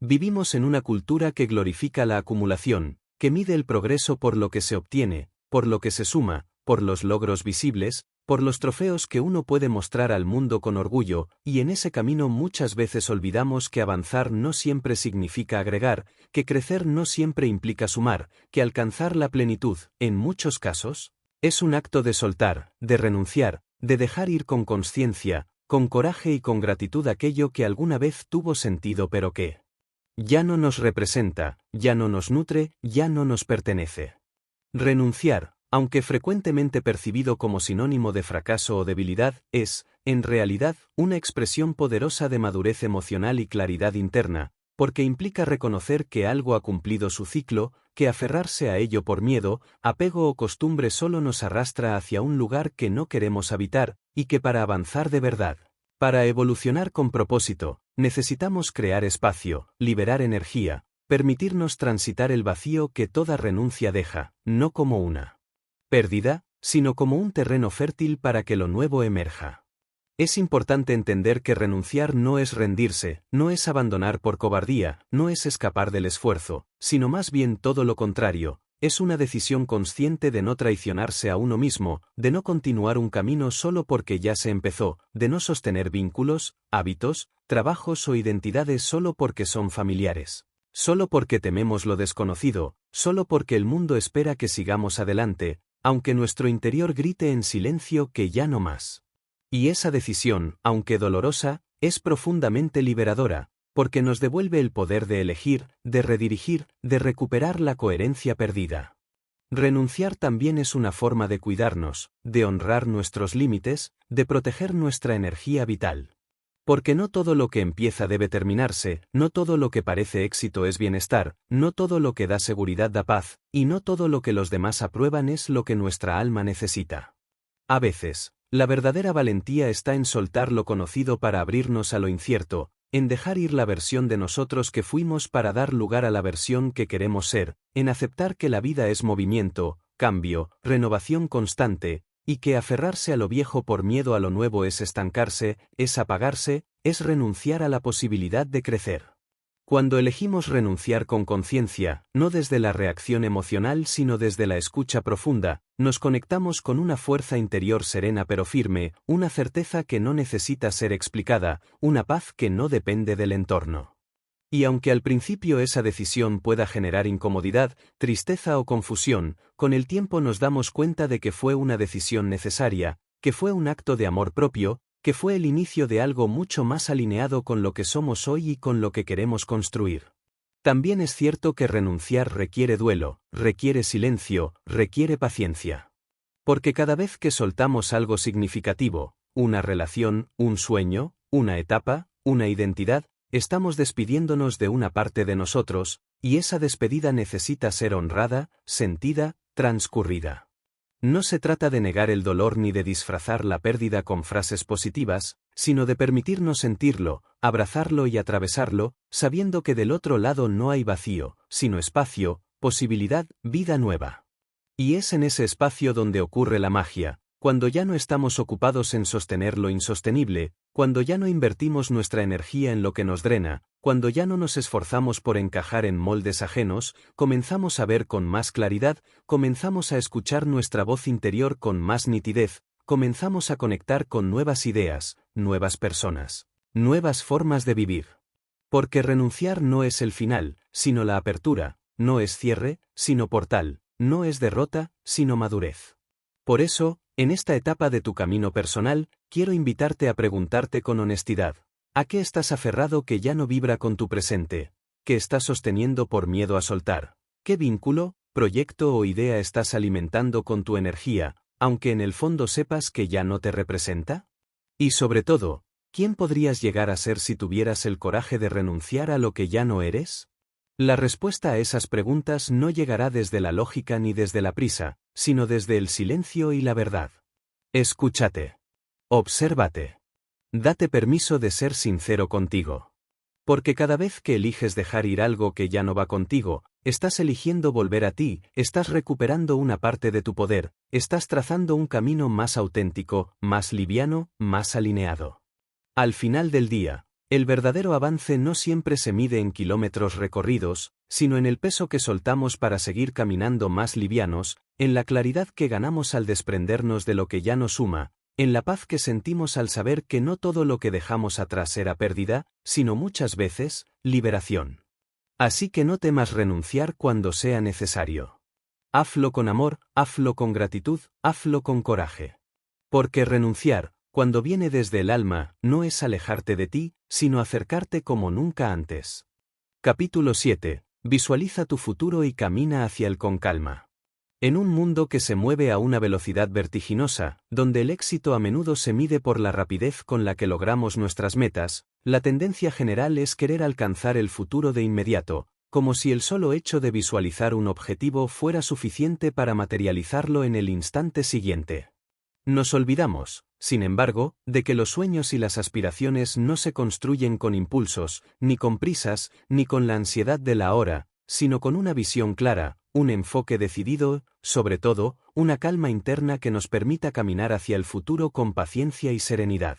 Vivimos en una cultura que glorifica la acumulación, que mide el progreso por lo que se obtiene, por lo que se suma, por los logros visibles, por los trofeos que uno puede mostrar al mundo con orgullo, y en ese camino muchas veces olvidamos que avanzar no siempre significa agregar, que crecer no siempre implica sumar, que alcanzar la plenitud, en muchos casos, es un acto de soltar, de renunciar, de dejar ir con consciencia, con coraje y con gratitud aquello que alguna vez tuvo sentido pero que ya no nos representa, ya no nos nutre, ya no nos pertenece. Renunciar, aunque frecuentemente percibido como sinónimo de fracaso o debilidad, es, en realidad, una expresión poderosa de madurez emocional y claridad interna, porque implica reconocer que algo ha cumplido su ciclo, que aferrarse a ello por miedo, apego o costumbre solo nos arrastra hacia un lugar que no queremos habitar, y que para avanzar de verdad, para evolucionar con propósito, necesitamos crear espacio, liberar energía, permitirnos transitar el vacío que toda renuncia deja, no como una pérdida, sino como un terreno fértil para que lo nuevo emerja. Es importante entender que renunciar no es rendirse, no es abandonar por cobardía, no es escapar del esfuerzo, sino más bien todo lo contrario, es una decisión consciente de no traicionarse a uno mismo, de no continuar un camino solo porque ya se empezó, de no sostener vínculos, hábitos, trabajos o identidades solo porque son familiares. Solo porque tememos lo desconocido, solo porque el mundo espera que sigamos adelante, aunque nuestro interior grite en silencio que ya no más. Y esa decisión, aunque dolorosa, es profundamente liberadora, porque nos devuelve el poder de elegir, de redirigir, de recuperar la coherencia perdida. Renunciar también es una forma de cuidarnos, de honrar nuestros límites, de proteger nuestra energía vital. Porque no todo lo que empieza debe terminarse, no todo lo que parece éxito es bienestar, no todo lo que da seguridad da paz, y no todo lo que los demás aprueban es lo que nuestra alma necesita. A veces, la verdadera valentía está en soltar lo conocido para abrirnos a lo incierto, en dejar ir la versión de nosotros que fuimos para dar lugar a la versión que queremos ser, en aceptar que la vida es movimiento, cambio, renovación constante, y que aferrarse a lo viejo por miedo a lo nuevo es estancarse, es apagarse, es renunciar a la posibilidad de crecer. Cuando elegimos renunciar con conciencia, no desde la reacción emocional sino desde la escucha profunda, nos conectamos con una fuerza interior serena pero firme, una certeza que no necesita ser explicada, una paz que no depende del entorno. Y aunque al principio esa decisión pueda generar incomodidad, tristeza o confusión, con el tiempo nos damos cuenta de que fue una decisión necesaria, que fue un acto de amor propio, que fue el inicio de algo mucho más alineado con lo que somos hoy y con lo que queremos construir. También es cierto que renunciar requiere duelo, requiere silencio, requiere paciencia. Porque cada vez que soltamos algo significativo, una relación, un sueño, una etapa, una identidad, estamos despidiéndonos de una parte de nosotros, y esa despedida necesita ser honrada, sentida, transcurrida. No se trata de negar el dolor ni de disfrazar la pérdida con frases positivas, sino de permitirnos sentirlo, abrazarlo y atravesarlo, sabiendo que del otro lado no hay vacío, sino espacio, posibilidad, vida nueva. Y es en ese espacio donde ocurre la magia, cuando ya no estamos ocupados en sostener lo insostenible, cuando ya no invertimos nuestra energía en lo que nos drena, cuando ya no nos esforzamos por encajar en moldes ajenos, comenzamos a ver con más claridad, comenzamos a escuchar nuestra voz interior con más nitidez, comenzamos a conectar con nuevas ideas, nuevas personas, nuevas formas de vivir. Porque renunciar no es el final, sino la apertura, no es cierre, sino portal, no es derrota, sino madurez. Por eso, en esta etapa de tu camino personal, quiero invitarte a preguntarte con honestidad, ¿a qué estás aferrado que ya no vibra con tu presente? ¿Qué estás sosteniendo por miedo a soltar? ¿Qué vínculo, proyecto o idea estás alimentando con tu energía, aunque en el fondo sepas que ya no te representa? Y sobre todo, ¿quién podrías llegar a ser si tuvieras el coraje de renunciar a lo que ya no eres? La respuesta a esas preguntas no llegará desde la lógica ni desde la prisa, sino desde el silencio y la verdad. Escúchate. Obsérvate. Date permiso de ser sincero contigo. Porque cada vez que eliges dejar ir algo que ya no va contigo, estás eligiendo volver a ti, estás recuperando una parte de tu poder, estás trazando un camino más auténtico, más liviano, más alineado. Al final del día, el verdadero avance no siempre se mide en kilómetros recorridos, sino en el peso que soltamos para seguir caminando más livianos, en la claridad que ganamos al desprendernos de lo que ya no suma, en la paz que sentimos al saber que no todo lo que dejamos atrás era pérdida, sino muchas veces, liberación. Así que no temas renunciar cuando sea necesario. Hazlo con amor, hazlo con gratitud, hazlo con coraje. Porque renunciar, cuando viene desde el alma, no es alejarte de ti, sino acercarte como nunca antes. Capítulo 7. Visualiza tu futuro y camina hacia él con calma. En un mundo que se mueve a una velocidad vertiginosa, donde el éxito a menudo se mide por la rapidez con la que logramos nuestras metas, la tendencia general es querer alcanzar el futuro de inmediato, como si el solo hecho de visualizar un objetivo fuera suficiente para materializarlo en el instante siguiente. Nos olvidamos, sin embargo, de que los sueños y las aspiraciones no se construyen con impulsos, ni con prisas, ni con la ansiedad de la hora, sino con una visión clara, un enfoque decidido, sobre todo, una calma interna que nos permita caminar hacia el futuro con paciencia y serenidad.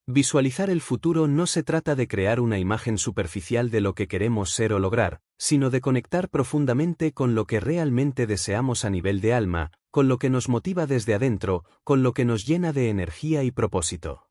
Visualizar el futuro no se trata de crear una imagen superficial de lo que queremos ser o lograr, sino de conectar profundamente con lo que realmente deseamos a nivel de alma, con lo que nos motiva desde adentro, con lo que nos llena de energía y propósito.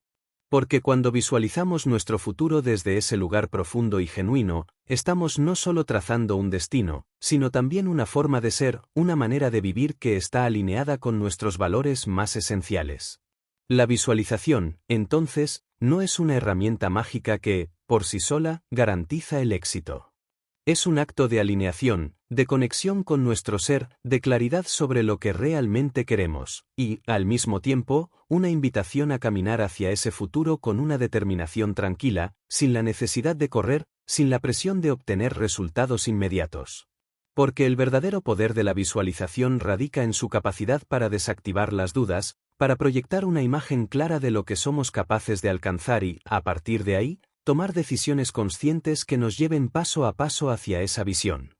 Porque cuando visualizamos nuestro futuro desde ese lugar profundo y genuino, estamos no solo trazando un destino, sino también una forma de ser, una manera de vivir que está alineada con nuestros valores más esenciales. La visualización, entonces, no es una herramienta mágica que, por sí sola, garantiza el éxito. Es un acto de alineación, de conexión con nuestro ser, de claridad sobre lo que realmente queremos, y, al mismo tiempo, una invitación a caminar hacia ese futuro con una determinación tranquila, sin la necesidad de correr, sin la presión de obtener resultados inmediatos. Porque el verdadero poder de la visualización radica en su capacidad para desactivar las dudas, para proyectar una imagen clara de lo que somos capaces de alcanzar y, a partir de ahí, tomar decisiones conscientes que nos lleven paso a paso hacia esa visión.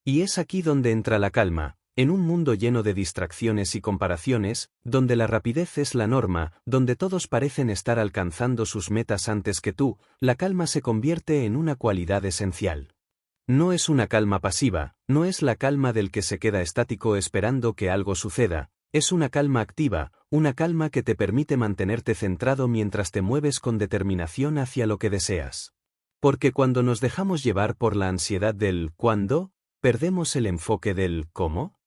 Y es aquí donde entra la calma, en un mundo lleno de distracciones y comparaciones, donde la rapidez es la norma, donde todos parecen estar alcanzando sus metas antes que tú, la calma se convierte en una cualidad esencial. No es una calma pasiva, no es la calma del que se queda estático esperando que algo suceda, es una calma activa, una calma que te permite mantenerte centrado mientras te mueves con determinación hacia lo que deseas. Porque cuando nos dejamos llevar por la ansiedad del ¿cuándo?, perdemos el enfoque del ¿cómo?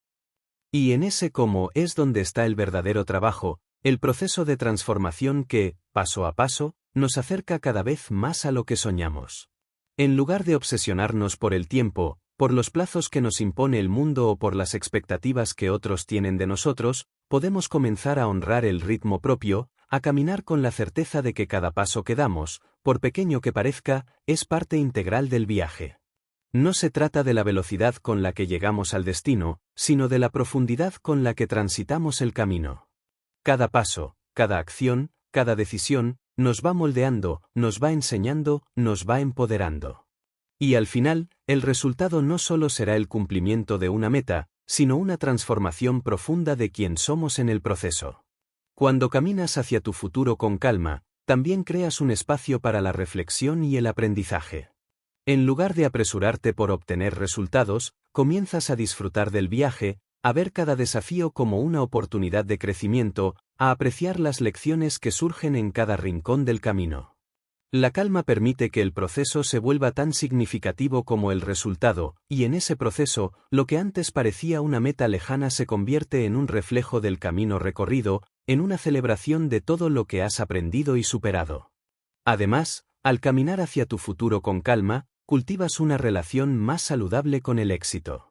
Y en ese cómo es donde está el verdadero trabajo, el proceso de transformación que, paso a paso, nos acerca cada vez más a lo que soñamos. En lugar de obsesionarnos por el tiempo, por los plazos que nos impone el mundo o por las expectativas que otros tienen de nosotros, podemos comenzar a honrar el ritmo propio, a caminar con la certeza de que cada paso que damos, por pequeño que parezca, es parte integral del viaje. No se trata de la velocidad con la que llegamos al destino, sino de la profundidad con la que transitamos el camino. Cada paso, cada acción, cada decisión, nos va moldeando, nos va enseñando, nos va empoderando. Y al final, el resultado no solo será el cumplimiento de una meta, sino una transformación profunda de quien somos en el proceso. Cuando caminas hacia tu futuro con calma, también creas un espacio para la reflexión y el aprendizaje. En lugar de apresurarte por obtener resultados, comienzas a disfrutar del viaje, a ver cada desafío como una oportunidad de crecimiento, a apreciar las lecciones que surgen en cada rincón del camino. La calma permite que el proceso se vuelva tan significativo como el resultado, y en ese proceso, lo que antes parecía una meta lejana se convierte en un reflejo del camino recorrido, en una celebración de todo lo que has aprendido y superado. Además, al caminar hacia tu futuro con calma, cultivas una relación más saludable con el éxito.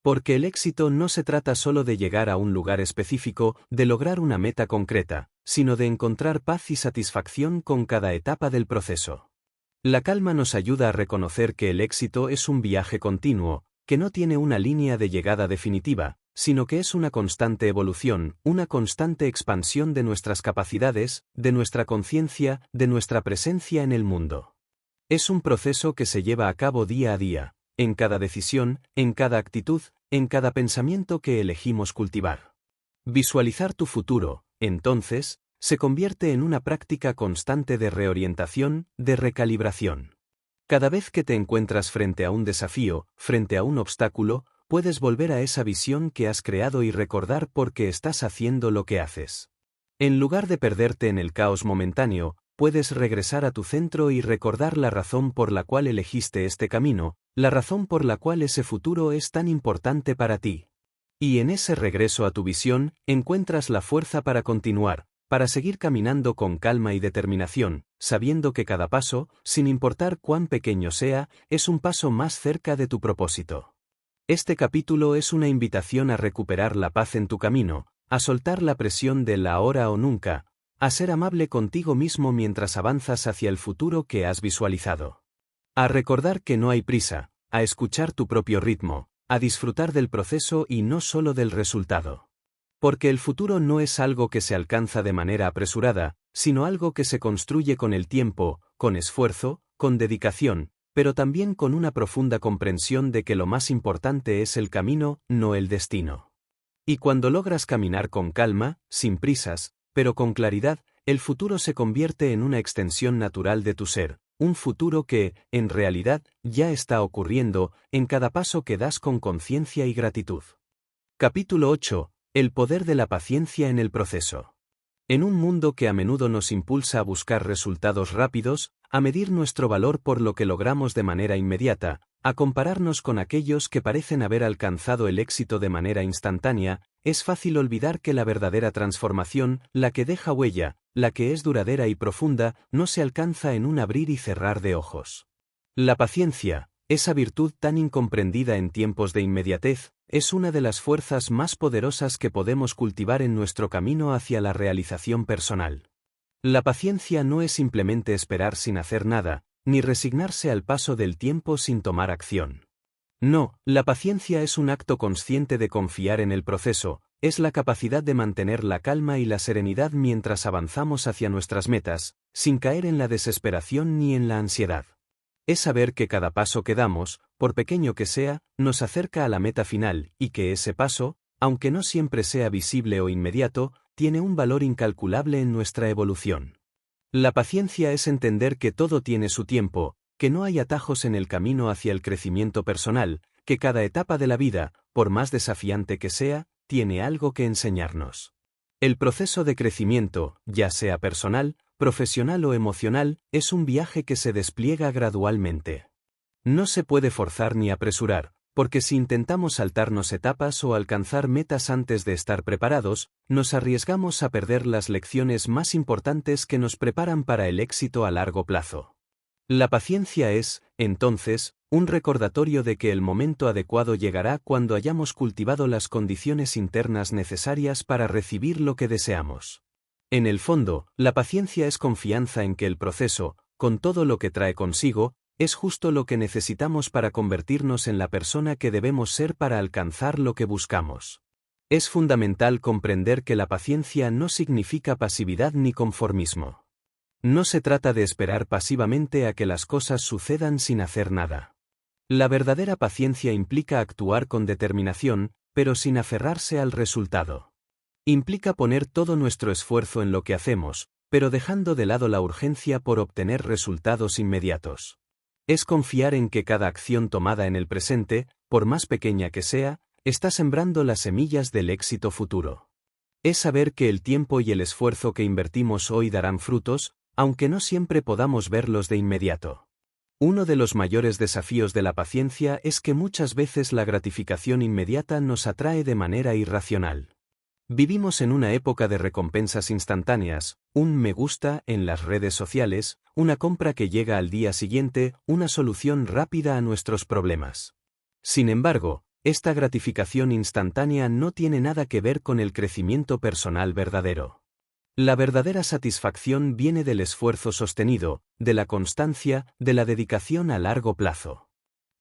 Porque el éxito no se trata solo de llegar a un lugar específico, de lograr una meta concreta, sino de encontrar paz y satisfacción con cada etapa del proceso. La calma nos ayuda a reconocer que el éxito es un viaje continuo, que no tiene una línea de llegada definitiva, sino que es una constante evolución, una constante expansión de nuestras capacidades, de nuestra conciencia, de nuestra presencia en el mundo. Es un proceso que se lleva a cabo día a día, en cada decisión, en cada actitud, en cada pensamiento que elegimos cultivar. Visualizar tu futuro, entonces, se convierte en una práctica constante de reorientación, de recalibración. Cada vez que te encuentras frente a un desafío, frente a un obstáculo, puedes volver a esa visión que has creado y recordar por qué estás haciendo lo que haces. En lugar de perderte en el caos momentáneo, puedes regresar a tu centro y recordar la razón por la cual elegiste este camino, la razón por la cual ese futuro es tan importante para ti. Y en ese regreso a tu visión, encuentras la fuerza para continuar, para seguir caminando con calma y determinación, sabiendo que cada paso, sin importar cuán pequeño sea, es un paso más cerca de tu propósito. Este capítulo es una invitación a recuperar la paz en tu camino, a soltar la presión del ahora o nunca, a ser amable contigo mismo mientras avanzas hacia el futuro que has visualizado. A recordar que no hay prisa, a escuchar tu propio ritmo, a disfrutar del proceso y no solo del resultado. Porque el futuro no es algo que se alcanza de manera apresurada, sino algo que se construye con el tiempo, con esfuerzo, con dedicación, pero también con una profunda comprensión de que lo más importante es el camino, no el destino. Y cuando logras caminar con calma, sin prisas, pero con claridad, el futuro se convierte en una extensión natural de tu ser, un futuro que, en realidad, ya está ocurriendo, en cada paso que das con conciencia y gratitud. Capítulo 8. El poder de la paciencia en el proceso. En un mundo que a menudo nos impulsa a buscar resultados rápidos, a medir nuestro valor por lo que logramos de manera inmediata, a compararnos con aquellos que parecen haber alcanzado el éxito de manera instantánea, es fácil olvidar que la verdadera transformación, la que deja huella, la que es duradera y profunda, no se alcanza en un abrir y cerrar de ojos. La paciencia, esa virtud tan incomprendida en tiempos de inmediatez, es una de las fuerzas más poderosas que podemos cultivar en nuestro camino hacia la realización personal. La paciencia no es simplemente esperar sin hacer nada, ni resignarse al paso del tiempo sin tomar acción. No, la paciencia es un acto consciente de confiar en el proceso, es la capacidad de mantener la calma y la serenidad mientras avanzamos hacia nuestras metas, sin caer en la desesperación ni en la ansiedad. Es saber que cada paso que damos, por pequeño que sea, nos acerca a la meta final, y que ese paso, aunque no siempre sea visible o inmediato, tiene un valor incalculable en nuestra evolución. La paciencia es entender que todo tiene su tiempo, que no hay atajos en el camino hacia el crecimiento personal, que cada etapa de la vida, por más desafiante que sea, tiene algo que enseñarnos. El proceso de crecimiento, ya sea personal, profesional o emocional, es un viaje que se despliega gradualmente. No se puede forzar ni apresurar, porque si intentamos saltarnos etapas o alcanzar metas antes de estar preparados, nos arriesgamos a perder las lecciones más importantes que nos preparan para el éxito a largo plazo. La paciencia es, entonces, un recordatorio de que el momento adecuado llegará cuando hayamos cultivado las condiciones internas necesarias para recibir lo que deseamos. En el fondo, la paciencia es confianza en que el proceso, con todo lo que trae consigo, es justo lo que necesitamos para convertirnos en la persona que debemos ser para alcanzar lo que buscamos. Es fundamental comprender que la paciencia no significa pasividad ni conformismo. No se trata de esperar pasivamente a que las cosas sucedan sin hacer nada. La verdadera paciencia implica actuar con determinación, pero sin aferrarse al resultado. Implica poner todo nuestro esfuerzo en lo que hacemos, pero dejando de lado la urgencia por obtener resultados inmediatos. Es confiar en que cada acción tomada en el presente, por más pequeña que sea, está sembrando las semillas del éxito futuro. Es saber que el tiempo y el esfuerzo que invertimos hoy darán frutos, aunque no siempre podamos verlos de inmediato. Uno de los mayores desafíos de la paciencia es que muchas veces la gratificación inmediata nos atrae de manera irracional. Vivimos en una época de recompensas instantáneas, un me gusta en las redes sociales, una compra que llega al día siguiente, una solución rápida a nuestros problemas. Sin embargo, esta gratificación instantánea no tiene nada que ver con el crecimiento personal verdadero. La verdadera satisfacción viene del esfuerzo sostenido, de la constancia, de la dedicación a largo plazo.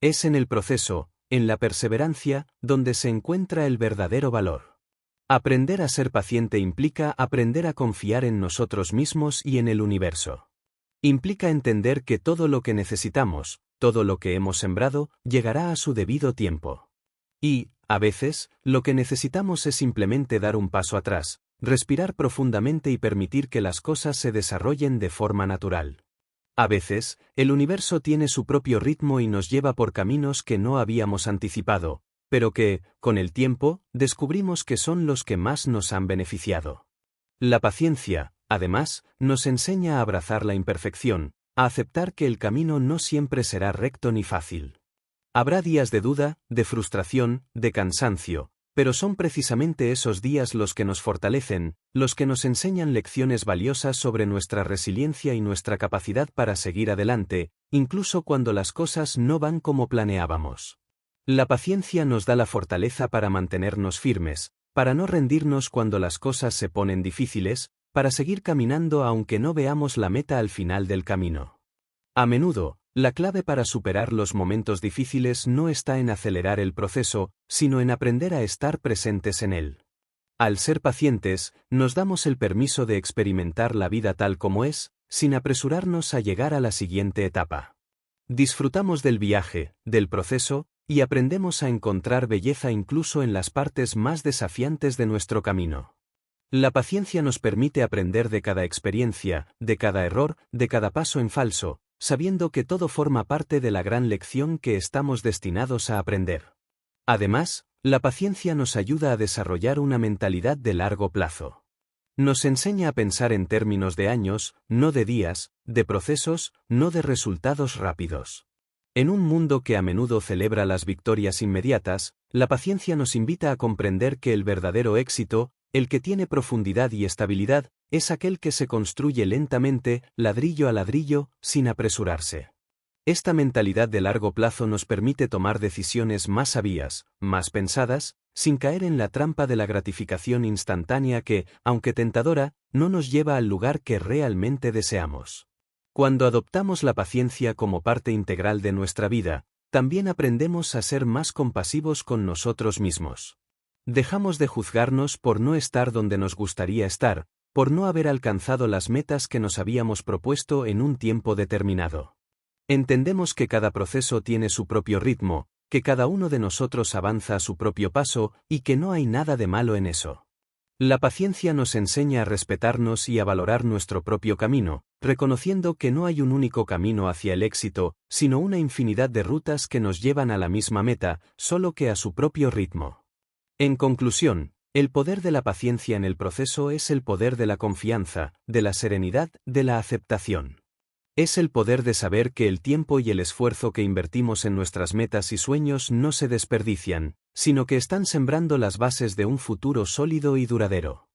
Es en el proceso, en la perseverancia, donde se encuentra el verdadero valor. Aprender a ser paciente implica aprender a confiar en nosotros mismos y en el universo. Implica entender que todo lo que necesitamos, todo lo que hemos sembrado, llegará a su debido tiempo. Y, a veces, lo que necesitamos es simplemente dar un paso atrás, respirar profundamente y permitir que las cosas se desarrollen de forma natural. A veces, el universo tiene su propio ritmo y nos lleva por caminos que no habíamos anticipado, pero que, con el tiempo, descubrimos que son los que más nos han beneficiado. La paciencia, además, nos enseña a abrazar la imperfección, a aceptar que el camino no siempre será recto ni fácil. Habrá días de duda, de frustración, de cansancio, pero son precisamente esos días los que nos fortalecen, los que nos enseñan lecciones valiosas sobre nuestra resiliencia y nuestra capacidad para seguir adelante, incluso cuando las cosas no van como planeábamos. La paciencia nos da la fortaleza para mantenernos firmes, para no rendirnos cuando las cosas se ponen difíciles, para seguir caminando aunque no veamos la meta al final del camino. A menudo, la clave para superar los momentos difíciles no está en acelerar el proceso, sino en aprender a estar presentes en él. Al ser pacientes, nos damos el permiso de experimentar la vida tal como es, sin apresurarnos a llegar a la siguiente etapa. Disfrutamos del viaje, del proceso, y aprendemos a encontrar belleza incluso en las partes más desafiantes de nuestro camino. La paciencia nos permite aprender de cada experiencia, de cada error, de cada paso en falso, sabiendo que todo forma parte de la gran lección que estamos destinados a aprender. Además, la paciencia nos ayuda a desarrollar una mentalidad de largo plazo. Nos enseña a pensar en términos de años, no de días, de procesos, no de resultados rápidos. En un mundo que a menudo celebra las victorias inmediatas, la paciencia nos invita a comprender que el verdadero éxito, el que tiene profundidad y estabilidad, es aquel que se construye lentamente, ladrillo a ladrillo, sin apresurarse. Esta mentalidad de largo plazo nos permite tomar decisiones más sabias, más pensadas, sin caer en la trampa de la gratificación instantánea que, aunque tentadora, no nos lleva al lugar que realmente deseamos. Cuando adoptamos la paciencia como parte integral de nuestra vida, también aprendemos a ser más compasivos con nosotros mismos. Dejamos de juzgarnos por no estar donde nos gustaría estar, por no haber alcanzado las metas que nos habíamos propuesto en un tiempo determinado. Entendemos que cada proceso tiene su propio ritmo, que cada uno de nosotros avanza a su propio paso y que no hay nada de malo en eso. La paciencia nos enseña a respetarnos y a valorar nuestro propio camino, reconociendo que no hay un único camino hacia el éxito, sino una infinidad de rutas que nos llevan a la misma meta, solo que a su propio ritmo. En conclusión, el poder de la paciencia en el proceso es el poder de la confianza, de la serenidad, de la aceptación. Es el poder de saber que el tiempo y el esfuerzo que invertimos en nuestras metas y sueños no se desperdician, sino que están sembrando las bases de un futuro sólido y duradero.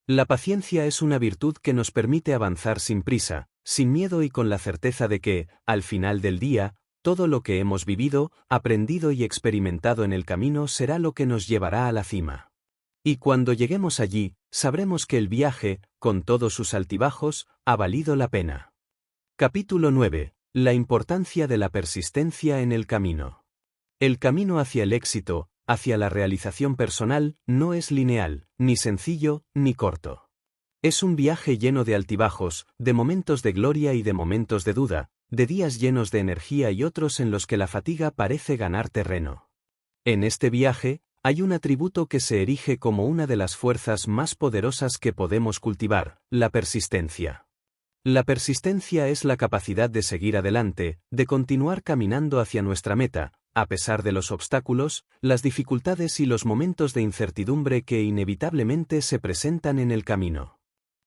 La paciencia es una virtud que nos permite avanzar sin prisa, sin miedo y con la certeza de que, al final del día, todo lo que hemos vivido, aprendido y experimentado en el camino será lo que nos llevará a la cima. Y cuando lleguemos allí, sabremos que el viaje, con todos sus altibajos, ha valido la pena. Capítulo 9. La importancia de la persistencia en el camino. El camino hacia el éxito, hacia la realización personal, no es lineal, ni sencillo, ni corto. Es un viaje lleno de altibajos, de momentos de gloria y de momentos de duda, de días llenos de energía y otros en los que la fatiga parece ganar terreno. En este viaje, hay un atributo que se erige como una de las fuerzas más poderosas que podemos cultivar, la persistencia. La persistencia es la capacidad de seguir adelante, de continuar caminando hacia nuestra meta, a pesar de los obstáculos, las dificultades y los momentos de incertidumbre que inevitablemente se presentan en el camino.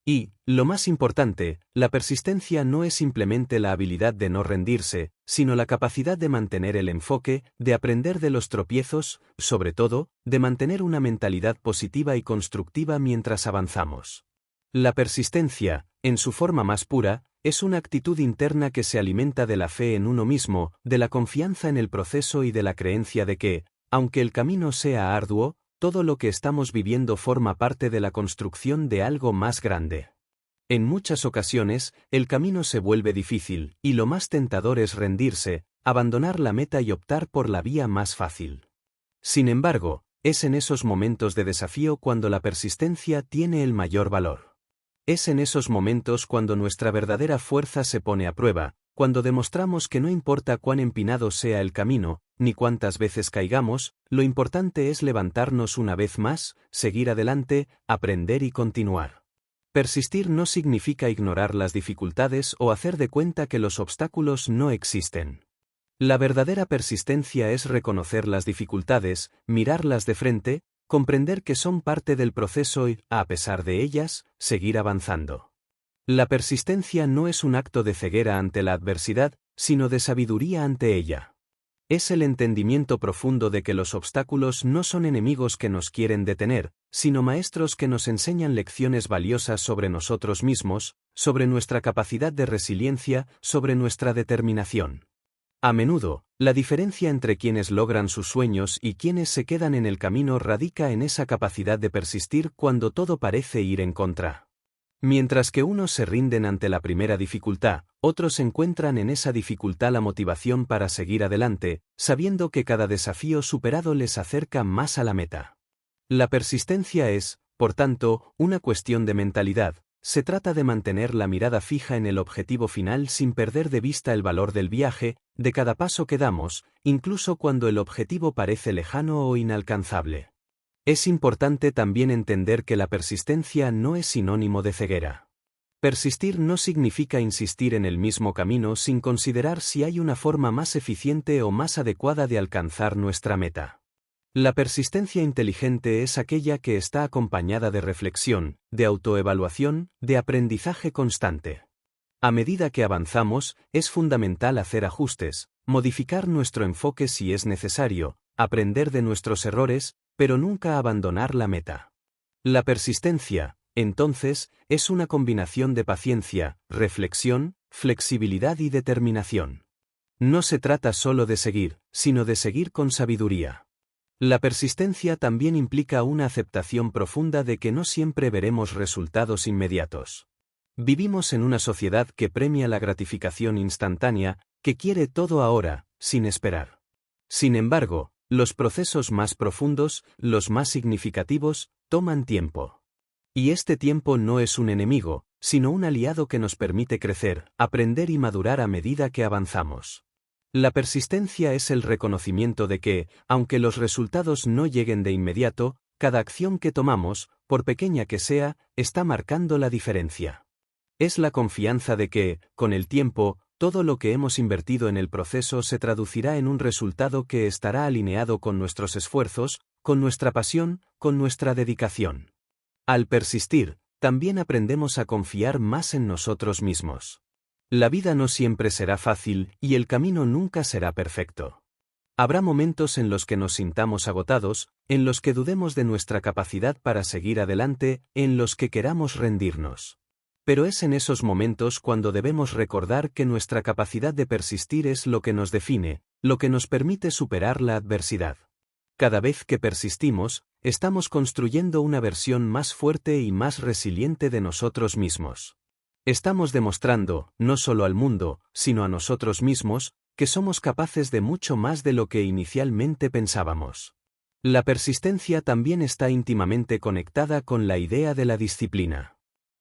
Y, lo más importante, la persistencia no es simplemente la habilidad de no rendirse, sino la capacidad de mantener el enfoque, de aprender de los tropiezos, sobre todo, de mantener una mentalidad positiva y constructiva mientras avanzamos. La persistencia, en su forma más pura, es una actitud interna que se alimenta de la fe en uno mismo, de la confianza en el proceso y de la creencia de que, aunque el camino sea arduo, todo lo que estamos viviendo forma parte de la construcción de algo más grande. En muchas ocasiones, el camino se vuelve difícil, y lo más tentador es rendirse, abandonar la meta y optar por la vía más fácil. Sin embargo, es en esos momentos de desafío cuando la persistencia tiene el mayor valor. Es en esos momentos cuando nuestra verdadera fuerza se pone a prueba, cuando demostramos que no importa cuán empinado sea el camino, ni cuántas veces caigamos, lo importante es levantarnos una vez más, seguir adelante, aprender y continuar. Persistir no significa ignorar las dificultades o hacer de cuenta que los obstáculos no existen. La verdadera persistencia es reconocer las dificultades, mirarlas de frente, comprender que son parte del proceso y, a pesar de ellas, seguir avanzando. La persistencia no es un acto de ceguera ante la adversidad, sino de sabiduría ante ella. Es el entendimiento profundo de que los obstáculos no son enemigos que nos quieren detener, sino maestros que nos enseñan lecciones valiosas sobre nosotros mismos, sobre nuestra capacidad de resiliencia, sobre nuestra determinación. A menudo, la diferencia entre quienes logran sus sueños y quienes se quedan en el camino radica en esa capacidad de persistir cuando todo parece ir en contra. Mientras que unos se rinden ante la primera dificultad, otros encuentran en esa dificultad la motivación para seguir adelante, sabiendo que cada desafío superado les acerca más a la meta. La persistencia es, por tanto, una cuestión de mentalidad. Se trata de mantener la mirada fija en el objetivo final sin perder de vista el valor del viaje, de cada paso que damos, incluso cuando el objetivo parece lejano o inalcanzable. Es importante también entender que la persistencia no es sinónimo de ceguera. Persistir no significa insistir en el mismo camino sin considerar si hay una forma más eficiente o más adecuada de alcanzar nuestra meta. La persistencia inteligente es aquella que está acompañada de reflexión, de autoevaluación, de aprendizaje constante. A medida que avanzamos, es fundamental hacer ajustes, modificar nuestro enfoque si es necesario, aprender de nuestros errores, pero nunca abandonar la meta. La persistencia, entonces, es una combinación de paciencia, reflexión, flexibilidad y determinación. No se trata solo de seguir, sino de seguir con sabiduría. La persistencia también implica una aceptación profunda de que no siempre veremos resultados inmediatos. Vivimos en una sociedad que premia la gratificación instantánea, que quiere todo ahora, sin esperar. Sin embargo, los procesos más profundos, los más significativos, toman tiempo. Y este tiempo no es un enemigo, sino un aliado que nos permite crecer, aprender y madurar a medida que avanzamos. La persistencia es el reconocimiento de que, aunque los resultados no lleguen de inmediato, cada acción que tomamos, por pequeña que sea, está marcando la diferencia. Es la confianza de que, con el tiempo, todo lo que hemos invertido en el proceso se traducirá en un resultado que estará alineado con nuestros esfuerzos, con nuestra pasión, con nuestra dedicación. Al persistir, también aprendemos a confiar más en nosotros mismos. La vida no siempre será fácil y el camino nunca será perfecto. Habrá momentos en los que nos sintamos agotados, en los que dudemos de nuestra capacidad para seguir adelante, en los que queramos rendirnos. Pero es en esos momentos cuando debemos recordar que nuestra capacidad de persistir es lo que nos define, lo que nos permite superar la adversidad. Cada vez que persistimos, estamos construyendo una versión más fuerte y más resiliente de nosotros mismos. Estamos demostrando, no solo al mundo, sino a nosotros mismos, que somos capaces de mucho más de lo que inicialmente pensábamos. La persistencia también está íntimamente conectada con la idea de la disciplina.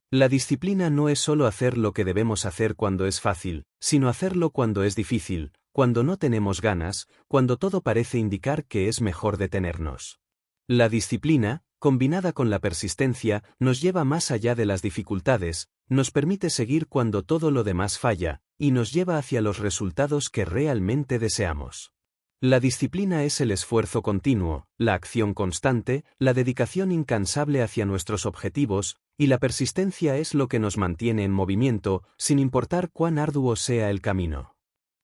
La disciplina no es solo hacer lo que debemos hacer cuando es fácil, sino hacerlo cuando es difícil, cuando no tenemos ganas, cuando todo parece indicar que es mejor detenernos. La disciplina, combinada con la persistencia, nos lleva más allá de las dificultades, nos permite seguir cuando todo lo demás falla, y nos lleva hacia los resultados que realmente deseamos. La disciplina es el esfuerzo continuo, la acción constante, la dedicación incansable hacia nuestros objetivos, y la persistencia es lo que nos mantiene en movimiento, sin importar cuán arduo sea el camino.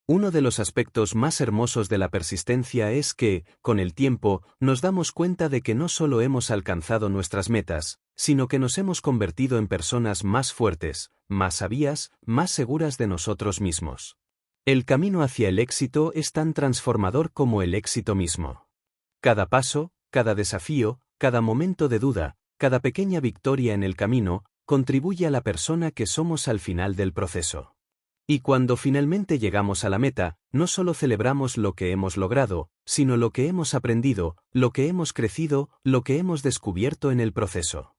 Uno de los aspectos más hermosos de la persistencia es que, con el tiempo, nos damos cuenta de que no solo hemos alcanzado nuestras metas, sino que nos hemos convertido en personas más fuertes, más sabias, más seguras de nosotros mismos. El camino hacia el éxito es tan transformador como el éxito mismo. Cada paso, cada desafío, cada momento de duda, cada pequeña victoria en el camino, contribuye a la persona que somos al final del proceso. Y cuando finalmente llegamos a la meta, no solo celebramos lo que hemos logrado, sino lo que hemos aprendido, lo que hemos crecido, lo que hemos descubierto en el proceso.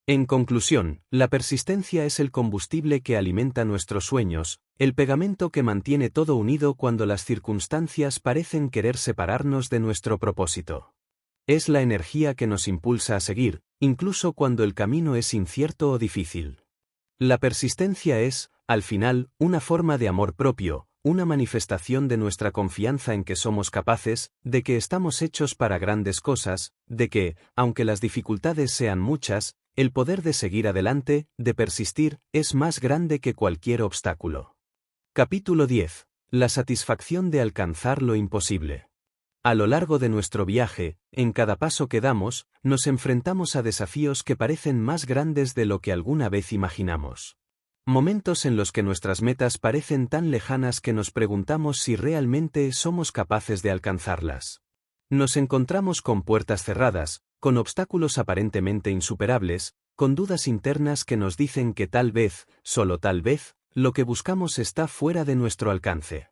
En conclusión, la persistencia es el combustible que alimenta nuestros sueños, el pegamento que mantiene todo unido cuando las circunstancias parecen querer separarnos de nuestro propósito. Es la energía que nos impulsa a seguir, incluso cuando el camino es incierto o difícil. La persistencia es, al final, una forma de amor propio, una manifestación de nuestra confianza en que somos capaces, de que estamos hechos para grandes cosas, de que, aunque las dificultades sean muchas, el poder de seguir adelante, de persistir, es más grande que cualquier obstáculo. Capítulo 10. La satisfacción de alcanzar lo imposible. A lo largo de nuestro viaje, en cada paso que damos, nos enfrentamos a desafíos que parecen más grandes de lo que alguna vez imaginamos. Momentos en los que nuestras metas parecen tan lejanas que nos preguntamos si realmente somos capaces de alcanzarlas. Nos encontramos con puertas cerradas, con obstáculos aparentemente insuperables, con dudas internas que nos dicen que tal vez, solo tal vez, lo que buscamos está fuera de nuestro alcance.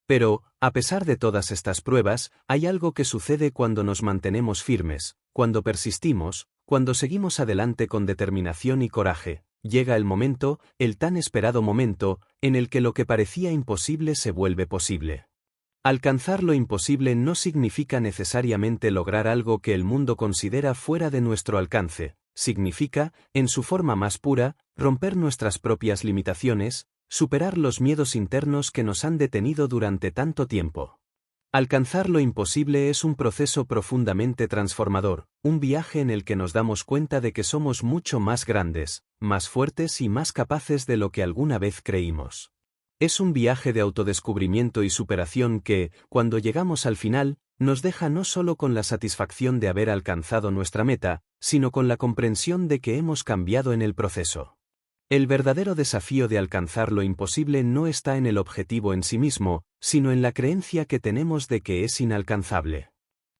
Pero, a pesar de todas estas pruebas, hay algo que sucede cuando nos mantenemos firmes, cuando persistimos, cuando seguimos adelante con determinación y coraje. Llega el momento, el tan esperado momento, en el que lo que parecía imposible se vuelve posible. Alcanzar lo imposible no significa necesariamente lograr algo que el mundo considera fuera de nuestro alcance, significa, en su forma más pura, romper nuestras propias limitaciones, superar los miedos internos que nos han detenido durante tanto tiempo. Alcanzar lo imposible es un proceso profundamente transformador, un viaje en el que nos damos cuenta de que somos mucho más grandes, más fuertes y más capaces de lo que alguna vez creímos. Es un viaje de autodescubrimiento y superación que, cuando llegamos al final, nos deja no solo con la satisfacción de haber alcanzado nuestra meta, sino con la comprensión de que hemos cambiado en el proceso. El verdadero desafío de alcanzar lo imposible no está en el objetivo en sí mismo, sino en la creencia que tenemos de que es inalcanzable.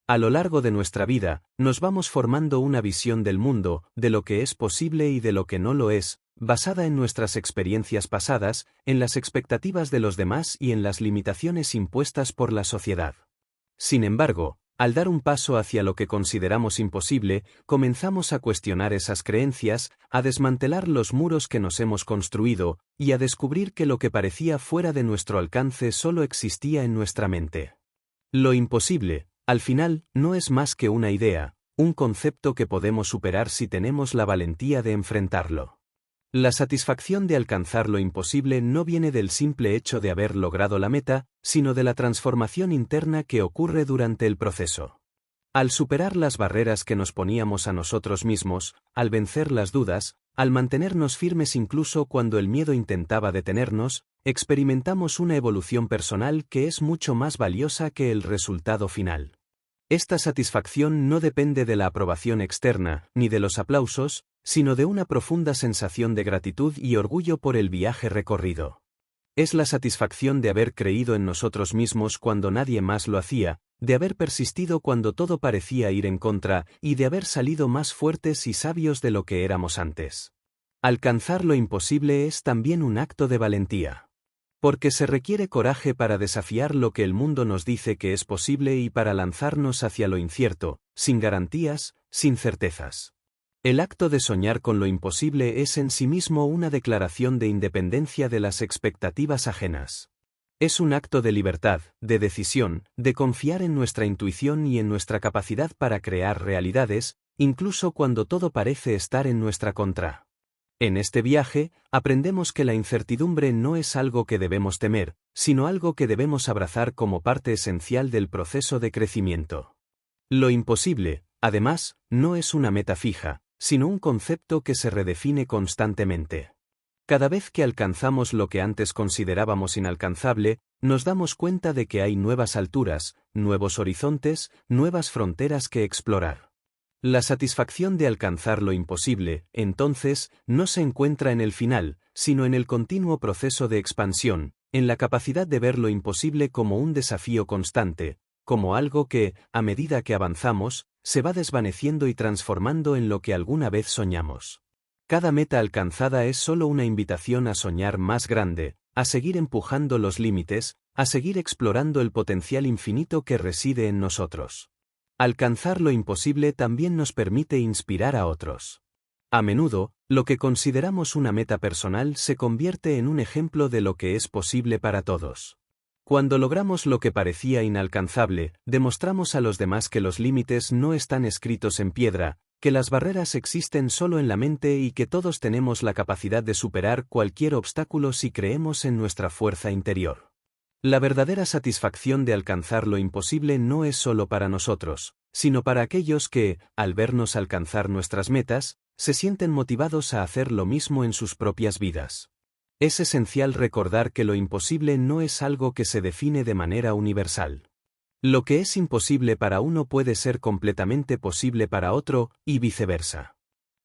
A lo largo de nuestra vida, nos vamos formando una visión del mundo, de lo que es posible y de lo que no lo es, basada en nuestras experiencias pasadas, en las expectativas de los demás y en las limitaciones impuestas por la sociedad. Sin embargo, al dar un paso hacia lo que consideramos imposible, comenzamos a cuestionar esas creencias, a desmantelar los muros que nos hemos construido, y a descubrir que lo que parecía fuera de nuestro alcance solo existía en nuestra mente. Lo imposible, al final, no es más que una idea, un concepto que podemos superar si tenemos la valentía de enfrentarlo. La satisfacción de alcanzar lo imposible no viene del simple hecho de haber logrado la meta, sino de la transformación interna que ocurre durante el proceso. Al superar las barreras que nos poníamos a nosotros mismos, al vencer las dudas, al mantenernos firmes incluso cuando el miedo intentaba detenernos, experimentamos una evolución personal que es mucho más valiosa que el resultado final. Esta satisfacción no depende de la aprobación externa, ni de los aplausos, sino de una profunda sensación de gratitud y orgullo por el viaje recorrido. Es la satisfacción de haber creído en nosotros mismos cuando nadie más lo hacía, de haber persistido cuando todo parecía ir en contra, y de haber salido más fuertes y sabios de lo que éramos antes. Alcanzar lo imposible es también un acto de valentía. Porque se requiere coraje para desafiar lo que el mundo nos dice que es posible y para lanzarnos hacia lo incierto, sin garantías, sin certezas. El acto de soñar con lo imposible es en sí mismo una declaración de independencia de las expectativas ajenas. Es un acto de libertad, de decisión, de confiar en nuestra intuición y en nuestra capacidad para crear realidades, incluso cuando todo parece estar en nuestra contra. En este viaje, aprendemos que la incertidumbre no es algo que debemos temer, sino algo que debemos abrazar como parte esencial del proceso de crecimiento. Lo imposible, además, no es una meta fija, sino un concepto que se redefine constantemente. Cada vez que alcanzamos lo que antes considerábamos inalcanzable, nos damos cuenta de que hay nuevas alturas, nuevos horizontes, nuevas fronteras que explorar. La satisfacción de alcanzar lo imposible, entonces, no se encuentra en el final, sino en el continuo proceso de expansión, en la capacidad de ver lo imposible como un desafío constante, como algo que, a medida que avanzamos, se va desvaneciendo y transformando en lo que alguna vez soñamos. Cada meta alcanzada es solo una invitación a soñar más grande, a seguir empujando los límites, a seguir explorando el potencial infinito que reside en nosotros. Alcanzar lo imposible también nos permite inspirar a otros. A menudo, lo que consideramos una meta personal se convierte en un ejemplo de lo que es posible para todos. Cuando logramos lo que parecía inalcanzable, demostramos a los demás que los límites no están escritos en piedra, que las barreras existen solo en la mente y que todos tenemos la capacidad de superar cualquier obstáculo si creemos en nuestra fuerza interior. La verdadera satisfacción de alcanzar lo imposible no es solo para nosotros, sino para aquellos que, al vernos alcanzar nuestras metas, se sienten motivados a hacer lo mismo en sus propias vidas. Es esencial recordar que lo imposible no es algo que se define de manera universal. Lo que es imposible para uno puede ser completamente posible para otro, y viceversa.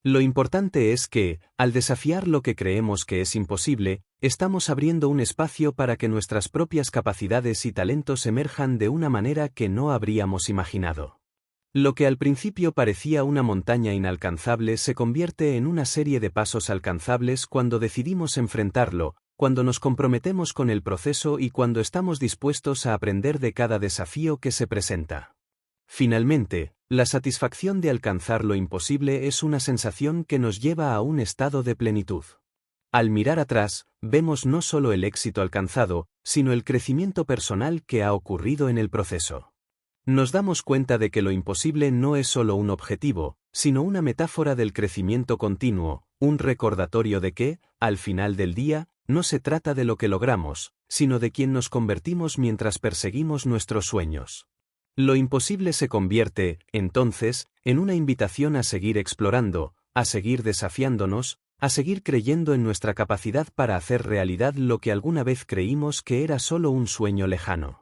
Lo importante es que, al desafiar lo que creemos que es imposible, estamos abriendo un espacio para que nuestras propias capacidades y talentos emerjan de una manera que no habríamos imaginado. Lo que al principio parecía una montaña inalcanzable se convierte en una serie de pasos alcanzables cuando decidimos enfrentarlo, cuando nos comprometemos con el proceso y cuando estamos dispuestos a aprender de cada desafío que se presenta. Finalmente, la satisfacción de alcanzar lo imposible es una sensación que nos lleva a un estado de plenitud. Al mirar atrás, vemos no solo el éxito alcanzado, sino el crecimiento personal que ha ocurrido en el proceso. Nos damos cuenta de que lo imposible no es solo un objetivo, sino una metáfora del crecimiento continuo, un recordatorio de que, al final del día, no se trata de lo que logramos, sino de quién nos convertimos mientras perseguimos nuestros sueños. Lo imposible se convierte, entonces, en una invitación a seguir explorando, a seguir desafiándonos, a seguir creyendo en nuestra capacidad para hacer realidad lo que alguna vez creímos que era solo un sueño lejano.